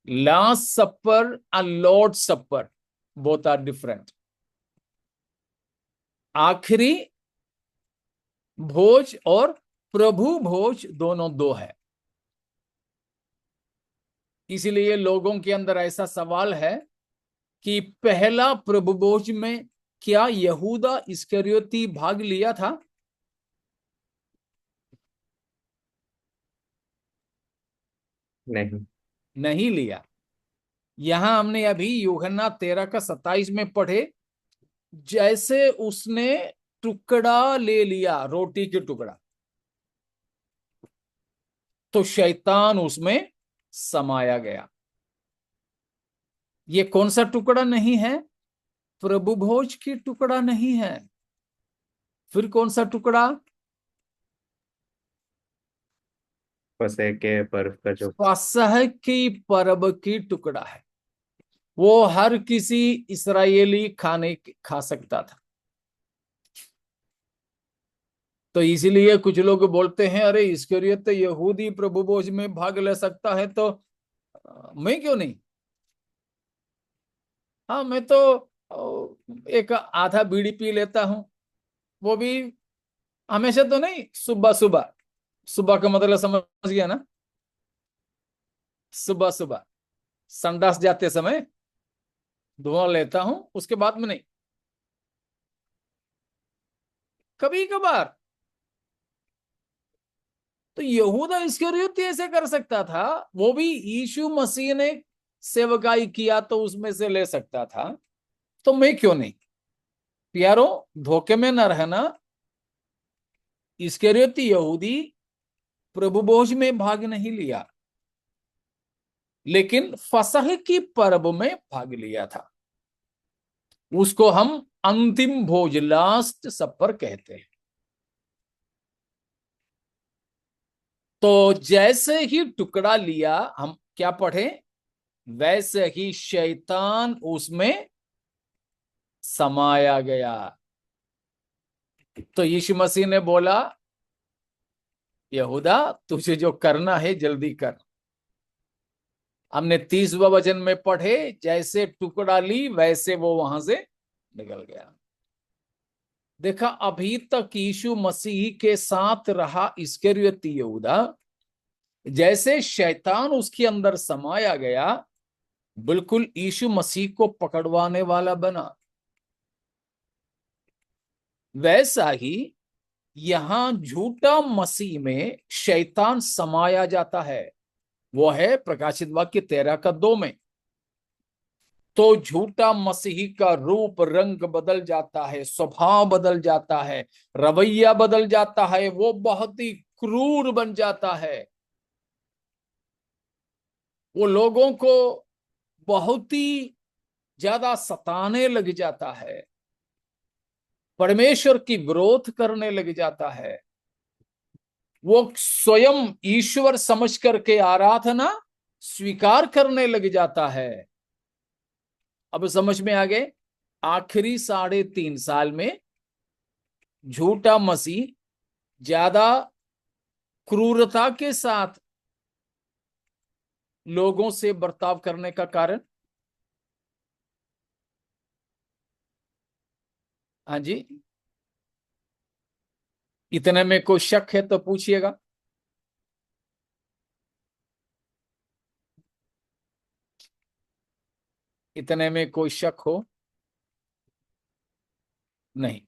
Speaker 1: Last supper and lord supper both are different. आखिरी भोज और प्रभु भोज दोनों दो है। इसलिए लोगों के अंदर ऐसा सवाल है कि पहला प्रभु भोज में क्या यहूदा इस्करियोती भाग लिया था?
Speaker 3: नहीं।
Speaker 1: नहीं लिया। यहां हमने अभी यूहन्ना 13 का 27 में पढ़े, जैसे उसने टुकड़ा ले लिया, रोटी के टुकड़ा, तो शैतान उसमें समाया गया। ये कौन सा टुकड़ा नहीं है? प्रभु भोज की टुकड़ा नहीं है। फिर कौन सा टुकड़ा?
Speaker 3: फसह के पर्व का जो
Speaker 1: फसह की पर्व की टुकड़ा है। वो हर किसी इस्राएली खा सकता था। तो इसीलिए कुछ लोग बोलते हैं, अरे इस्करियोत तो यहूदी प्रभु भोज में भाग ले सकता है, तो मैं क्यों नहीं? हाँ, मैं तो एक आधा बीड़ी पी लेता हूं, वो भी हमेशा तो नहीं, सुबह सुबह। सुबह का मतलब समझ गया ना? सुबह सुबह संडास जाते समय धुआं लेता हूं, उसके बाद में नहीं, कभी कभार। तो यहूदा इस्करियोती ऐसे कर सकता था, वो भी यीशु मसीह ने सेवकाई किया तो उसमें से ले सकता था, तो मैं क्यों नहीं? प्यारो, धोखे में न रहना। इस्करियोती यहूदी प्रभु भोज में भाग नहीं लिया, लेकिन फसह की पर्व में भाग लिया था। उसको हम अंतिम भोज, लास्ट सपर कहते हैं। तो जैसे ही टुकड़ा लिया, हम क्या पढ़े? वैसे ही शैतान उसमें समाया गया। तो यीशु मसीह ने बोला, यहूदा तुझे जो करना है जल्दी कर। हमने 30वां वचन में पढ़े, जैसे टुकड़ा ली वैसे वो वहां से निकल गया। देखा, अभी तक यीशु मसीह के साथ रहा इस्करियोती यहूदा, जैसे शैतान उसके अंदर समाया गया, बिल्कुल यीशु मसीह को पकड़वाने वाला बना। वैसा ही यहां झूठा मसीह में शैतान समाया जाता है। वो है प्रकाशित वाक्य 13:2 में। तो झूठा मसीह का रूप रंग बदल जाता है, स्वभाव बदल जाता है, रवैया बदल जाता है, वो बहुत ही क्रूर बन जाता है। वो लोगों को बहुत ही ज्यादा सताने लग जाता है, परमेश्वर की विरोध करने लग जाता है। वो स्वयं ईश्वर समझ करके आराधना स्वीकार करने लग जाता है। अब समझ में आ गए? आखिरी 3.5 साल में झूठा मसीह ज्यादा क्रूरता के साथ लोगों से बर्ताव करने का कारण? हाँ जी, इतने में कोई शक है तो पूछिएगा। इतने में कोई शक हो? नहीं,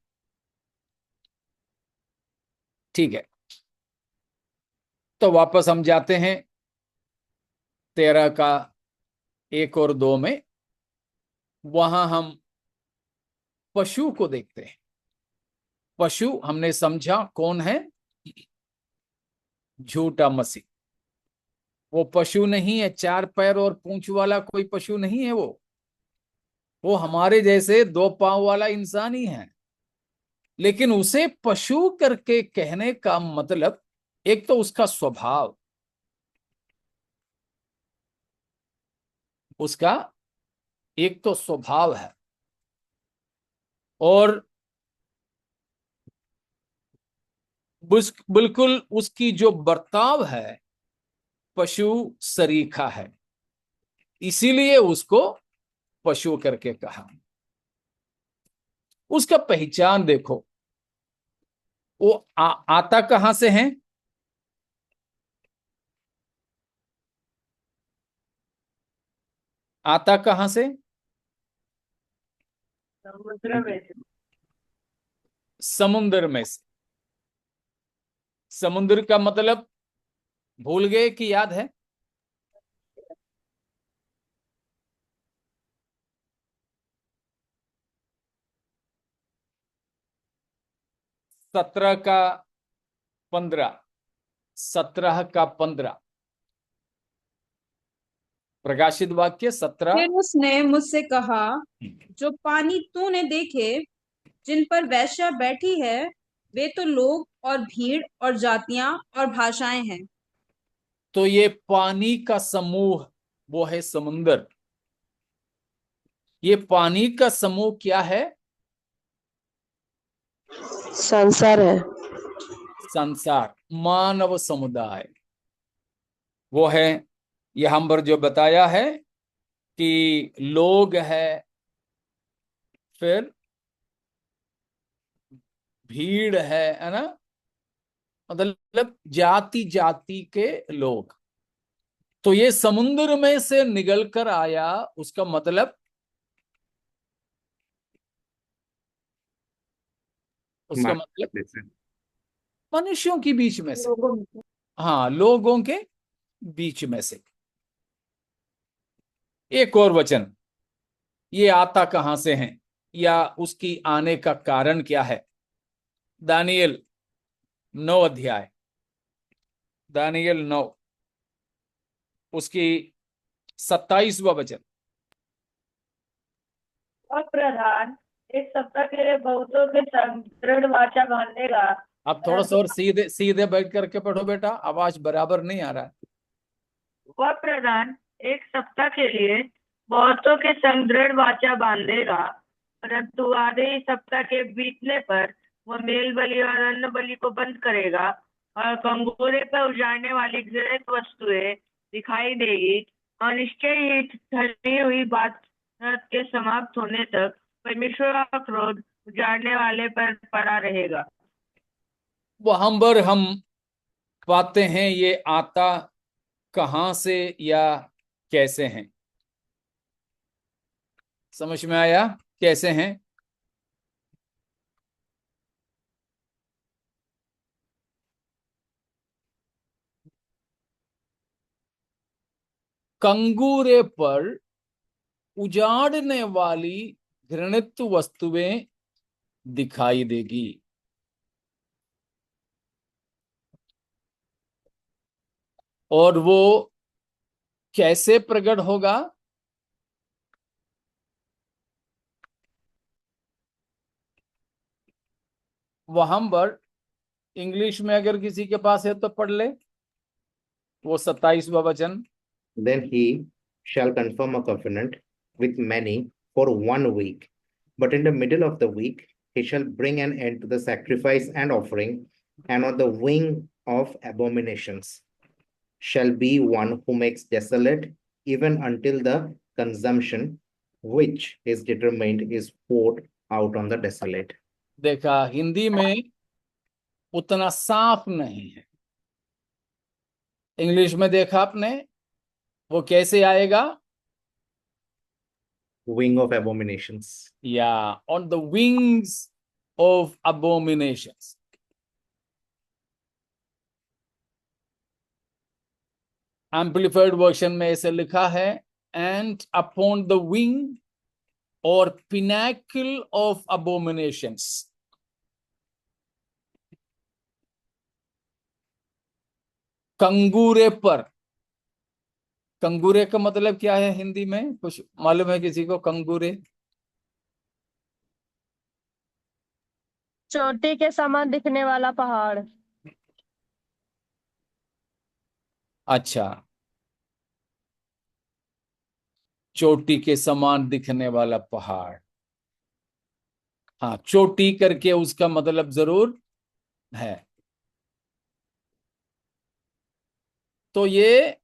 Speaker 1: ठीक है। तो वापस हम जाते हैं 13:1 और 2 में। वहां हम पशु को देखते हैं। पशु हमने समझा कौन है? झूठा मसीह। वो पशु नहीं है, 4 पैर और पूंछ वाला कोई पशु नहीं है। वो हमारे जैसे 2 पांव वाला इंसान ही है। लेकिन उसे पशु करके कहने का मतलब, एक तो उसका स्वभाव, उसका एक तो स्वभाव है, और बिल्कुल उसकी जो बर्ताव है पशु सरीखा है, इसीलिए उसको पशु करके कहा। उसका पहचान देखो, वो आता कहां से है? आता कहां से?
Speaker 4: समुद्र में से।
Speaker 1: समुद्र में से। समुद्र का मतलब भूल गए कि याद है? सत्रह का 15, 17 का 15, प्रकाशित वाक्य 17।
Speaker 8: फिर उसने मुझसे कहा, जो पानी तूने देखे जिन पर वेश्या बैठी है, वे तो लोग और भीड़ और जातियां और भाषाएं हैं।
Speaker 1: तो ये पानी का समूह वो है समुंदर। ये पानी का समूह क्या है?
Speaker 9: संसार है।
Speaker 1: संसार, मानव समुदाय वो है। यहां पर जो बताया है कि लोग है, फिर भीड़ है ना, मतलब जाति जाति के लोग। तो ये समुद्र में से निकल कर आया, उसका मतलब मनुष्यों के बीच में से,
Speaker 6: लोगों में।
Speaker 1: हाँ, लोगों के बीच में से। एक और वचन, ये आता कहां से है या उसकी आने का कारण क्या है? दानियल 9 अध्याय, दानियल 9 उसकी 27वां वचन।
Speaker 4: और प्रधान एक सप्ताह के लिए बहुतों के संग दृढ़ वाचा बांधेगा।
Speaker 1: अब थोड़ा सा और सीधे सीधे बैठ करके पढ़ो बेटा, आवाज बराबर नहीं आ रहा है।
Speaker 4: वह प्रधान एक सप्ताह के लिए बहुतों के संग दृढ़ वाचा बांधेगा, परंतु आधे ही सप्ताह के बीतने पर वह मेल बलि और अन्न बलि को बंद करेगा और कंगोरे पर उजाड़ने वाली घृणित वस्तुएं दिखाई देगी, और निश्चय ही ठहरी हुई बात के समाप्त होने तक परमेश्वर का क्रोध उजाड़ने वाले पर पड़ा रहेगा।
Speaker 1: वहां पर हम पाते हैं ये आता कहां से या कैसे हैं? समझ में आया कैसे हैं? कंगूरे पर उजाड़ने वाली घृणित वस्तुएं दिखाई देगी। और वो कैसे प्रकट होगा? वहां पर इंग्लिश में अगर किसी के पास है तो पढ़ ले, वो 27वां वचन।
Speaker 3: Then he shall confirm a covenant with many for 1 week. But in the middle of the week, he shall bring an end to the sacrifice and offering, and on the wing of abominations shall be one who makes desolate, even until the consumption which is determined is poured out on the desolate.
Speaker 1: देखा, हिंदी में उतना साफ नहीं है। English में देखा आपने, वो कैसे आएगा?
Speaker 3: Wing of abominations.
Speaker 1: Yeah, on the wings of abominations. Amplified version में ऐसे लिखा है, and upon the wing or pinnacle of abominations. कंगूरे पर, कंगूरे का मतलब क्या है हिंदी में? कुछ मालूम है किसी को? कंगूरे
Speaker 10: चोटी के समान दिखने वाला पहाड़।
Speaker 1: अच्छा, चोटी के समान दिखने वाला पहाड़। हाँ, चोटी करके उसका मतलब जरूर है। तो ये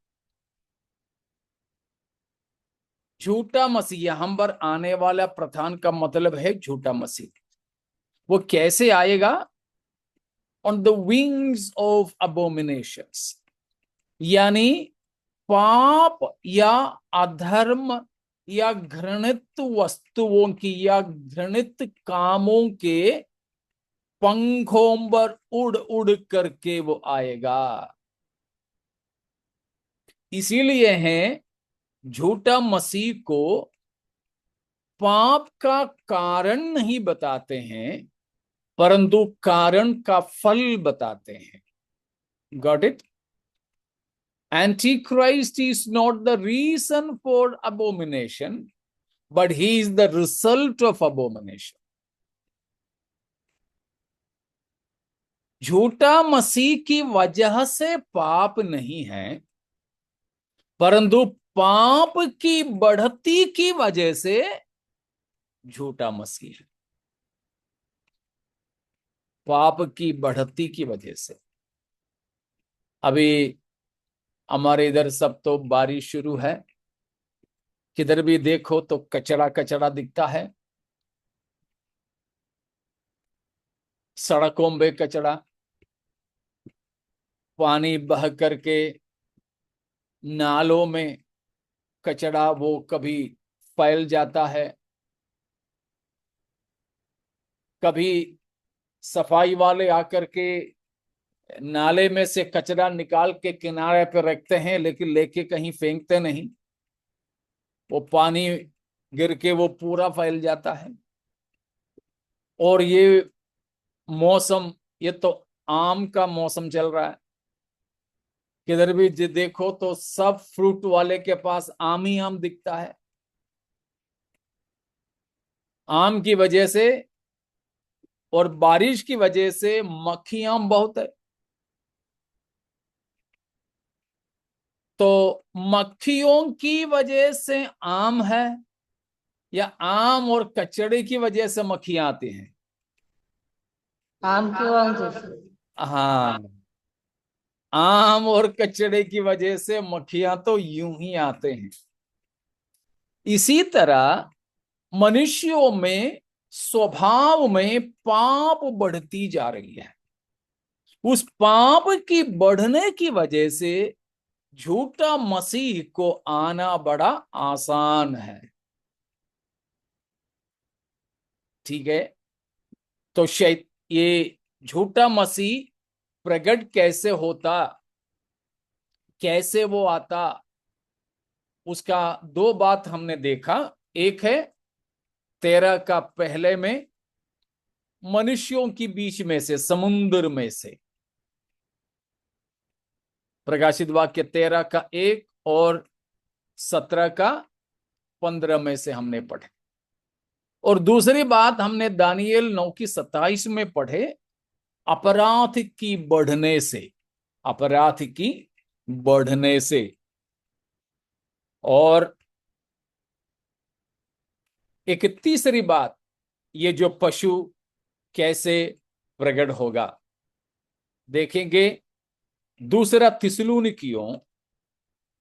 Speaker 1: झूठा मसीह, यहां पर आने वाला प्रधान का मतलब है झूठा मसीह। वो कैसे आएगा? ऑन द विंग्स ऑफ अबोमिनेशंस, यानी पाप या अधर्म या घृणित वस्तुओं की या घृणित कामों के पंखों पर उड़ उड़ करके वो आएगा। इसीलिए है झूठा मसीह को पाप का कारण नहीं बताते हैं, परंतु कारण का फल बताते हैं। Got it? Antichrist is not the reason for abomination, but he is the result of abomination. झूठा मसीह की वजह से पाप नहीं है, परंतु पाप की बढ़ती की वजह से झूठा मसीह है। पाप की बढ़ती की वजह से अभी हमारे इधर सब तो बारिश शुरू है, किधर भी देखो तो कचरा कचरा दिखता है, सड़कों पे कचरा, पानी बह करके नालों में कचरा वो कभी फैल जाता है, कभी सफाई वाले आकर के नाले में से कचरा निकाल के किनारे पर रखते हैं, लेकिन लेके कहीं फेंकते नहीं, वो पानी गिर के वो पूरा फैल जाता है। और ये मौसम, ये तो आम का मौसम चल रहा है, किधर भी देखो तो सब फ्रूट वाले के पास आम ही आम दिखता है। आम की वजह से और बारिश की वजह से मक्खियां बहुत है, तो मक्खियों की वजह से आम है या आम और कचड़े की वजह से मक्खियां आती हैं?
Speaker 5: आम की वजह से।
Speaker 1: हाँ, आम और कचड़े की वजह से मक्खियां तो यूं ही आते हैं। इसी तरह मनुष्यों में स्वभाव में पाप बढ़ती जा रही है। उस पाप की बढ़ने की वजह से झूठा मसीह को आना बड़ा आसान है। ठीक है, तो ये झूठा मसीह प्रकट कैसे होता, कैसे वो आता, उसका दो बात हमने देखा। एक है 13 का पहले में मनुष्यों की बीच में से, समुद्र में से, प्रकाशित वाक्य 13 का 1 और 17 का 15 में से हमने पढ़े। और दूसरी बात हमने दानियेल 9 की 27 में पढ़े, अपराध की बढ़ने से, अपराध की बढ़ने से। और एक तीसरी बात, ये जो पशु कैसे प्रकट होगा, देखेंगे दूसरा थिस्सलुनीकियों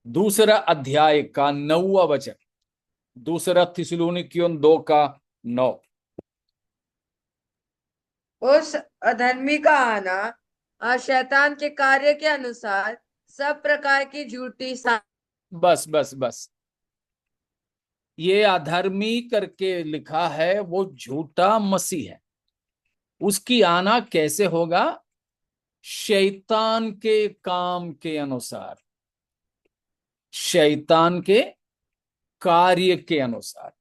Speaker 1: 2 अध्याय का 9वां वचन, दूसरा थिस्सलुनीकियों 2 का 9।
Speaker 11: उस अधर्मी का आना और शैतान के कार्य के अनुसार सब प्रकार की झूठी
Speaker 1: बस बस बस, ये अधर्मी करके लिखा है, वो झूठा मसीह है। उसकी आना कैसे होगा? शैतान के काम के अनुसार, शैतान के कार्य के अनुसार,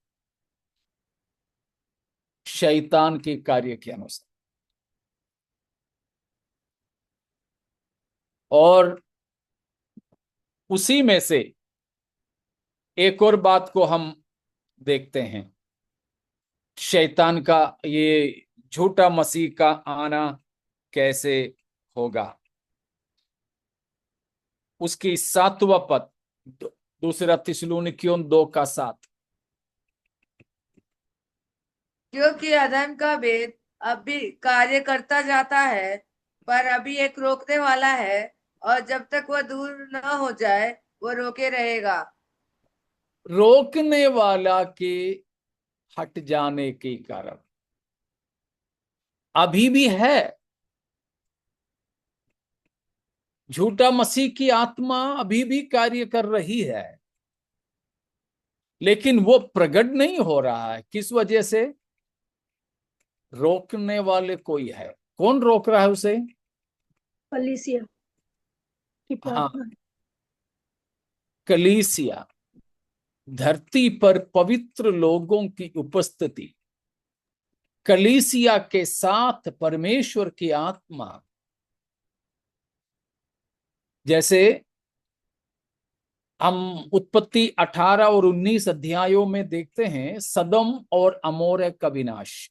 Speaker 1: शैतान के कार्य के अनुसार। और उसी में से एक और बात को हम देखते हैं, शैतान का, ये झूठा मसीह का आना कैसे होगा। उसकी 7वां पद, दूसरा थिस्सलुनीकियों 2 का 7।
Speaker 11: क्योंकि अधर्म का भेद अब भी कार्य करता जाता है, पर अभी एक रोकने वाला है, और जब तक वह दूर न हो जाए वो रोके रहेगा।
Speaker 1: रोकने वाला के हट जाने के कारण अभी भी है। झूठा मसीह की आत्मा अभी भी कार्य कर रही है, लेकिन वो प्रकट नहीं हो रहा है। किस वजह से? रोकने वाले कोई है। कौन रोक रहा है उसे?
Speaker 2: कलीसिया की
Speaker 1: हाँ,
Speaker 2: प्रार्थना।
Speaker 1: कलीसिया, धरती पर पवित्र लोगों की उपस्थिति, कलीसिया के साथ परमेश्वर की आत्मा। जैसे हम उत्पत्ति 18 और 19 अध्यायों में देखते हैं, सदम और अमोरे का विनाश,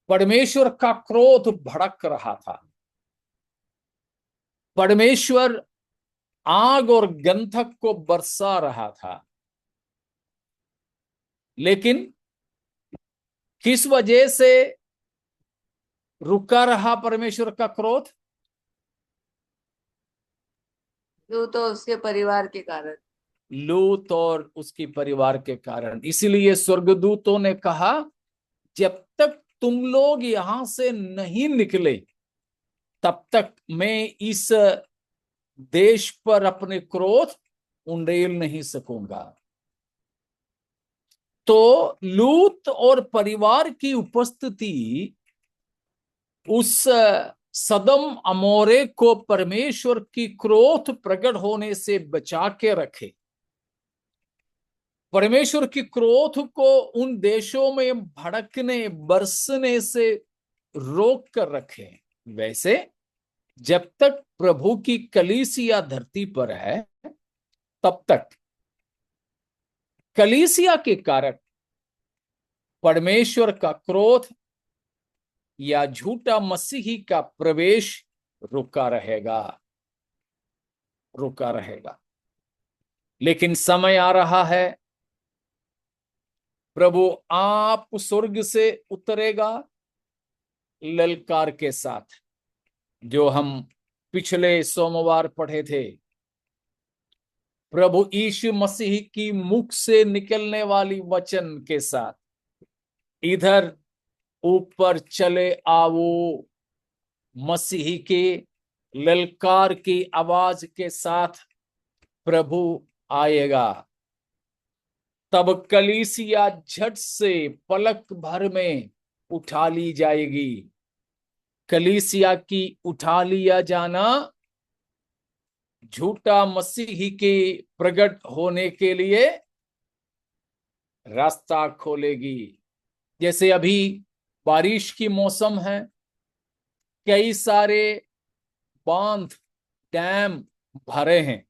Speaker 1: परमेश्वर का क्रोध भड़क रहा था। परमेश्वर आग और गंधक को बरसा रहा था। लेकिन किस वजह से रुका रहा परमेश्वर का क्रोध?
Speaker 11: लूत और उसके परिवार के कारण।
Speaker 1: लूत और उसकी परिवार के कारण। इसलिए स्वर्गदूतों ने कहा, जब तक तुम लोग यहां से नहीं निकले तब तक मैं इस देश पर अपने क्रोध उंडेल नहीं सकूंगा। तो लूत और परिवार की उपस्थिति उस सदम अमोरे को परमेश्वर की क्रोध प्रकट होने से बचा के रखे, परमेश्वर की क्रोध को उन देशों में भड़कने बरसने से रोक कर रखे। वैसे जब तक प्रभु की कलीसिया धरती पर है तब तक कलीसिया के कारण परमेश्वर का क्रोध या झूठा मसीही का प्रवेश रुका रहेगा। लेकिन समय आ रहा है, प्रभु आप स्वर्ग से उतरेगा ललकार के साथ, जो हम पिछले सोमवार पढ़े थे। प्रभु यीशु मसीह की मुख से निकलने वाली वचन के साथ, इधर ऊपर चले आओ मसीह के ललकार की आवाज के साथ प्रभु आएगा। तब कलीसिया झट से पलक भर में उठा ली जाएगी। कलीसिया की उठा लिया जाना झूठा मसीह के प्रकट होने के लिए रास्ता खोलेगी। जैसे अभी बारिश की मौसम है, कई सारे बांध डैम भरे हैं।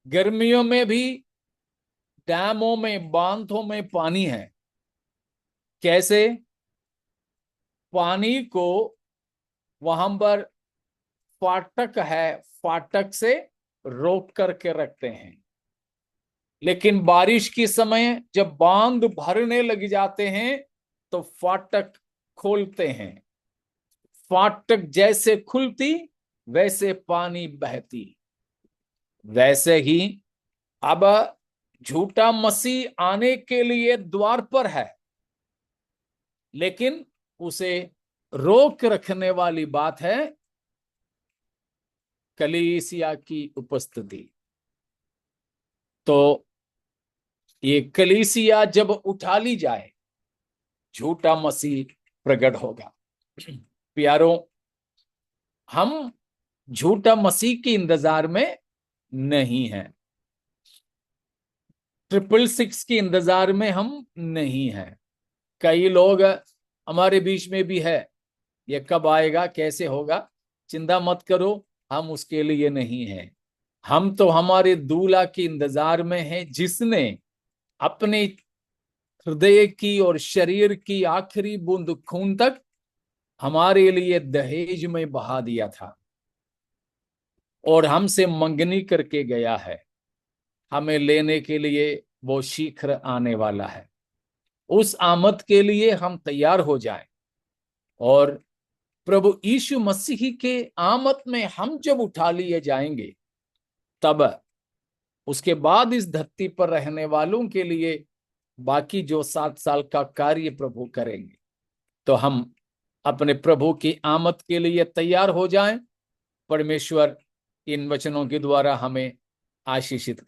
Speaker 1: गर्मियों में भी डैमों में बांधों में पानी है। कैसे? पानी को वहां पर फाटक है, फाटक से रोक करके रखते हैं। लेकिन बारिश के समय जब बांध भरने लग जाते हैं तो फाटक खोलते हैं। फाटक जैसे खुलती वैसे पानी बहती। वैसे ही अब झूठा मसीह आने के लिए द्वार पर है, लेकिन उसे रोक रखने वाली बात है कलीसिया की उपस्थिति। तो ये कलीसिया जब उठा ली जाए, झूठा मसीह प्रकट होगा। प्यारों, हम झूठा मसीह के इंतजार में नहीं हैं। 666 के इंतजार में हम नहीं हैं। कई लोग हमारे बीच में भी है, ये कब आएगा, कैसे होगा, चिंता मत करो, हम उसके लिए नहीं हैं। हम तो हमारे दूल्हा के इंतजार में हैं, जिसने अपने हृदय की और शरीर की आखिरी बूंद खून तक हमारे लिए दहेज में बहा दिया था और हमसे मंगनी करके गया है। हमें लेने के लिए वो शीघ्र आने वाला है। उस आमद के लिए हम तैयार हो जाएं और प्रभु यीशु मसीह के आमद में हम जब उठा लिए जाएंगे, तब उसके बाद इस धरती पर रहने वालों के लिए बाकी जो 7 साल का कार्य प्रभु करेंगे, तो हम अपने प्रभु की आमद के लिए तैयार हो जाएं। परमेश्वर इन वचनों के द्वारा हमें आशीषित करें।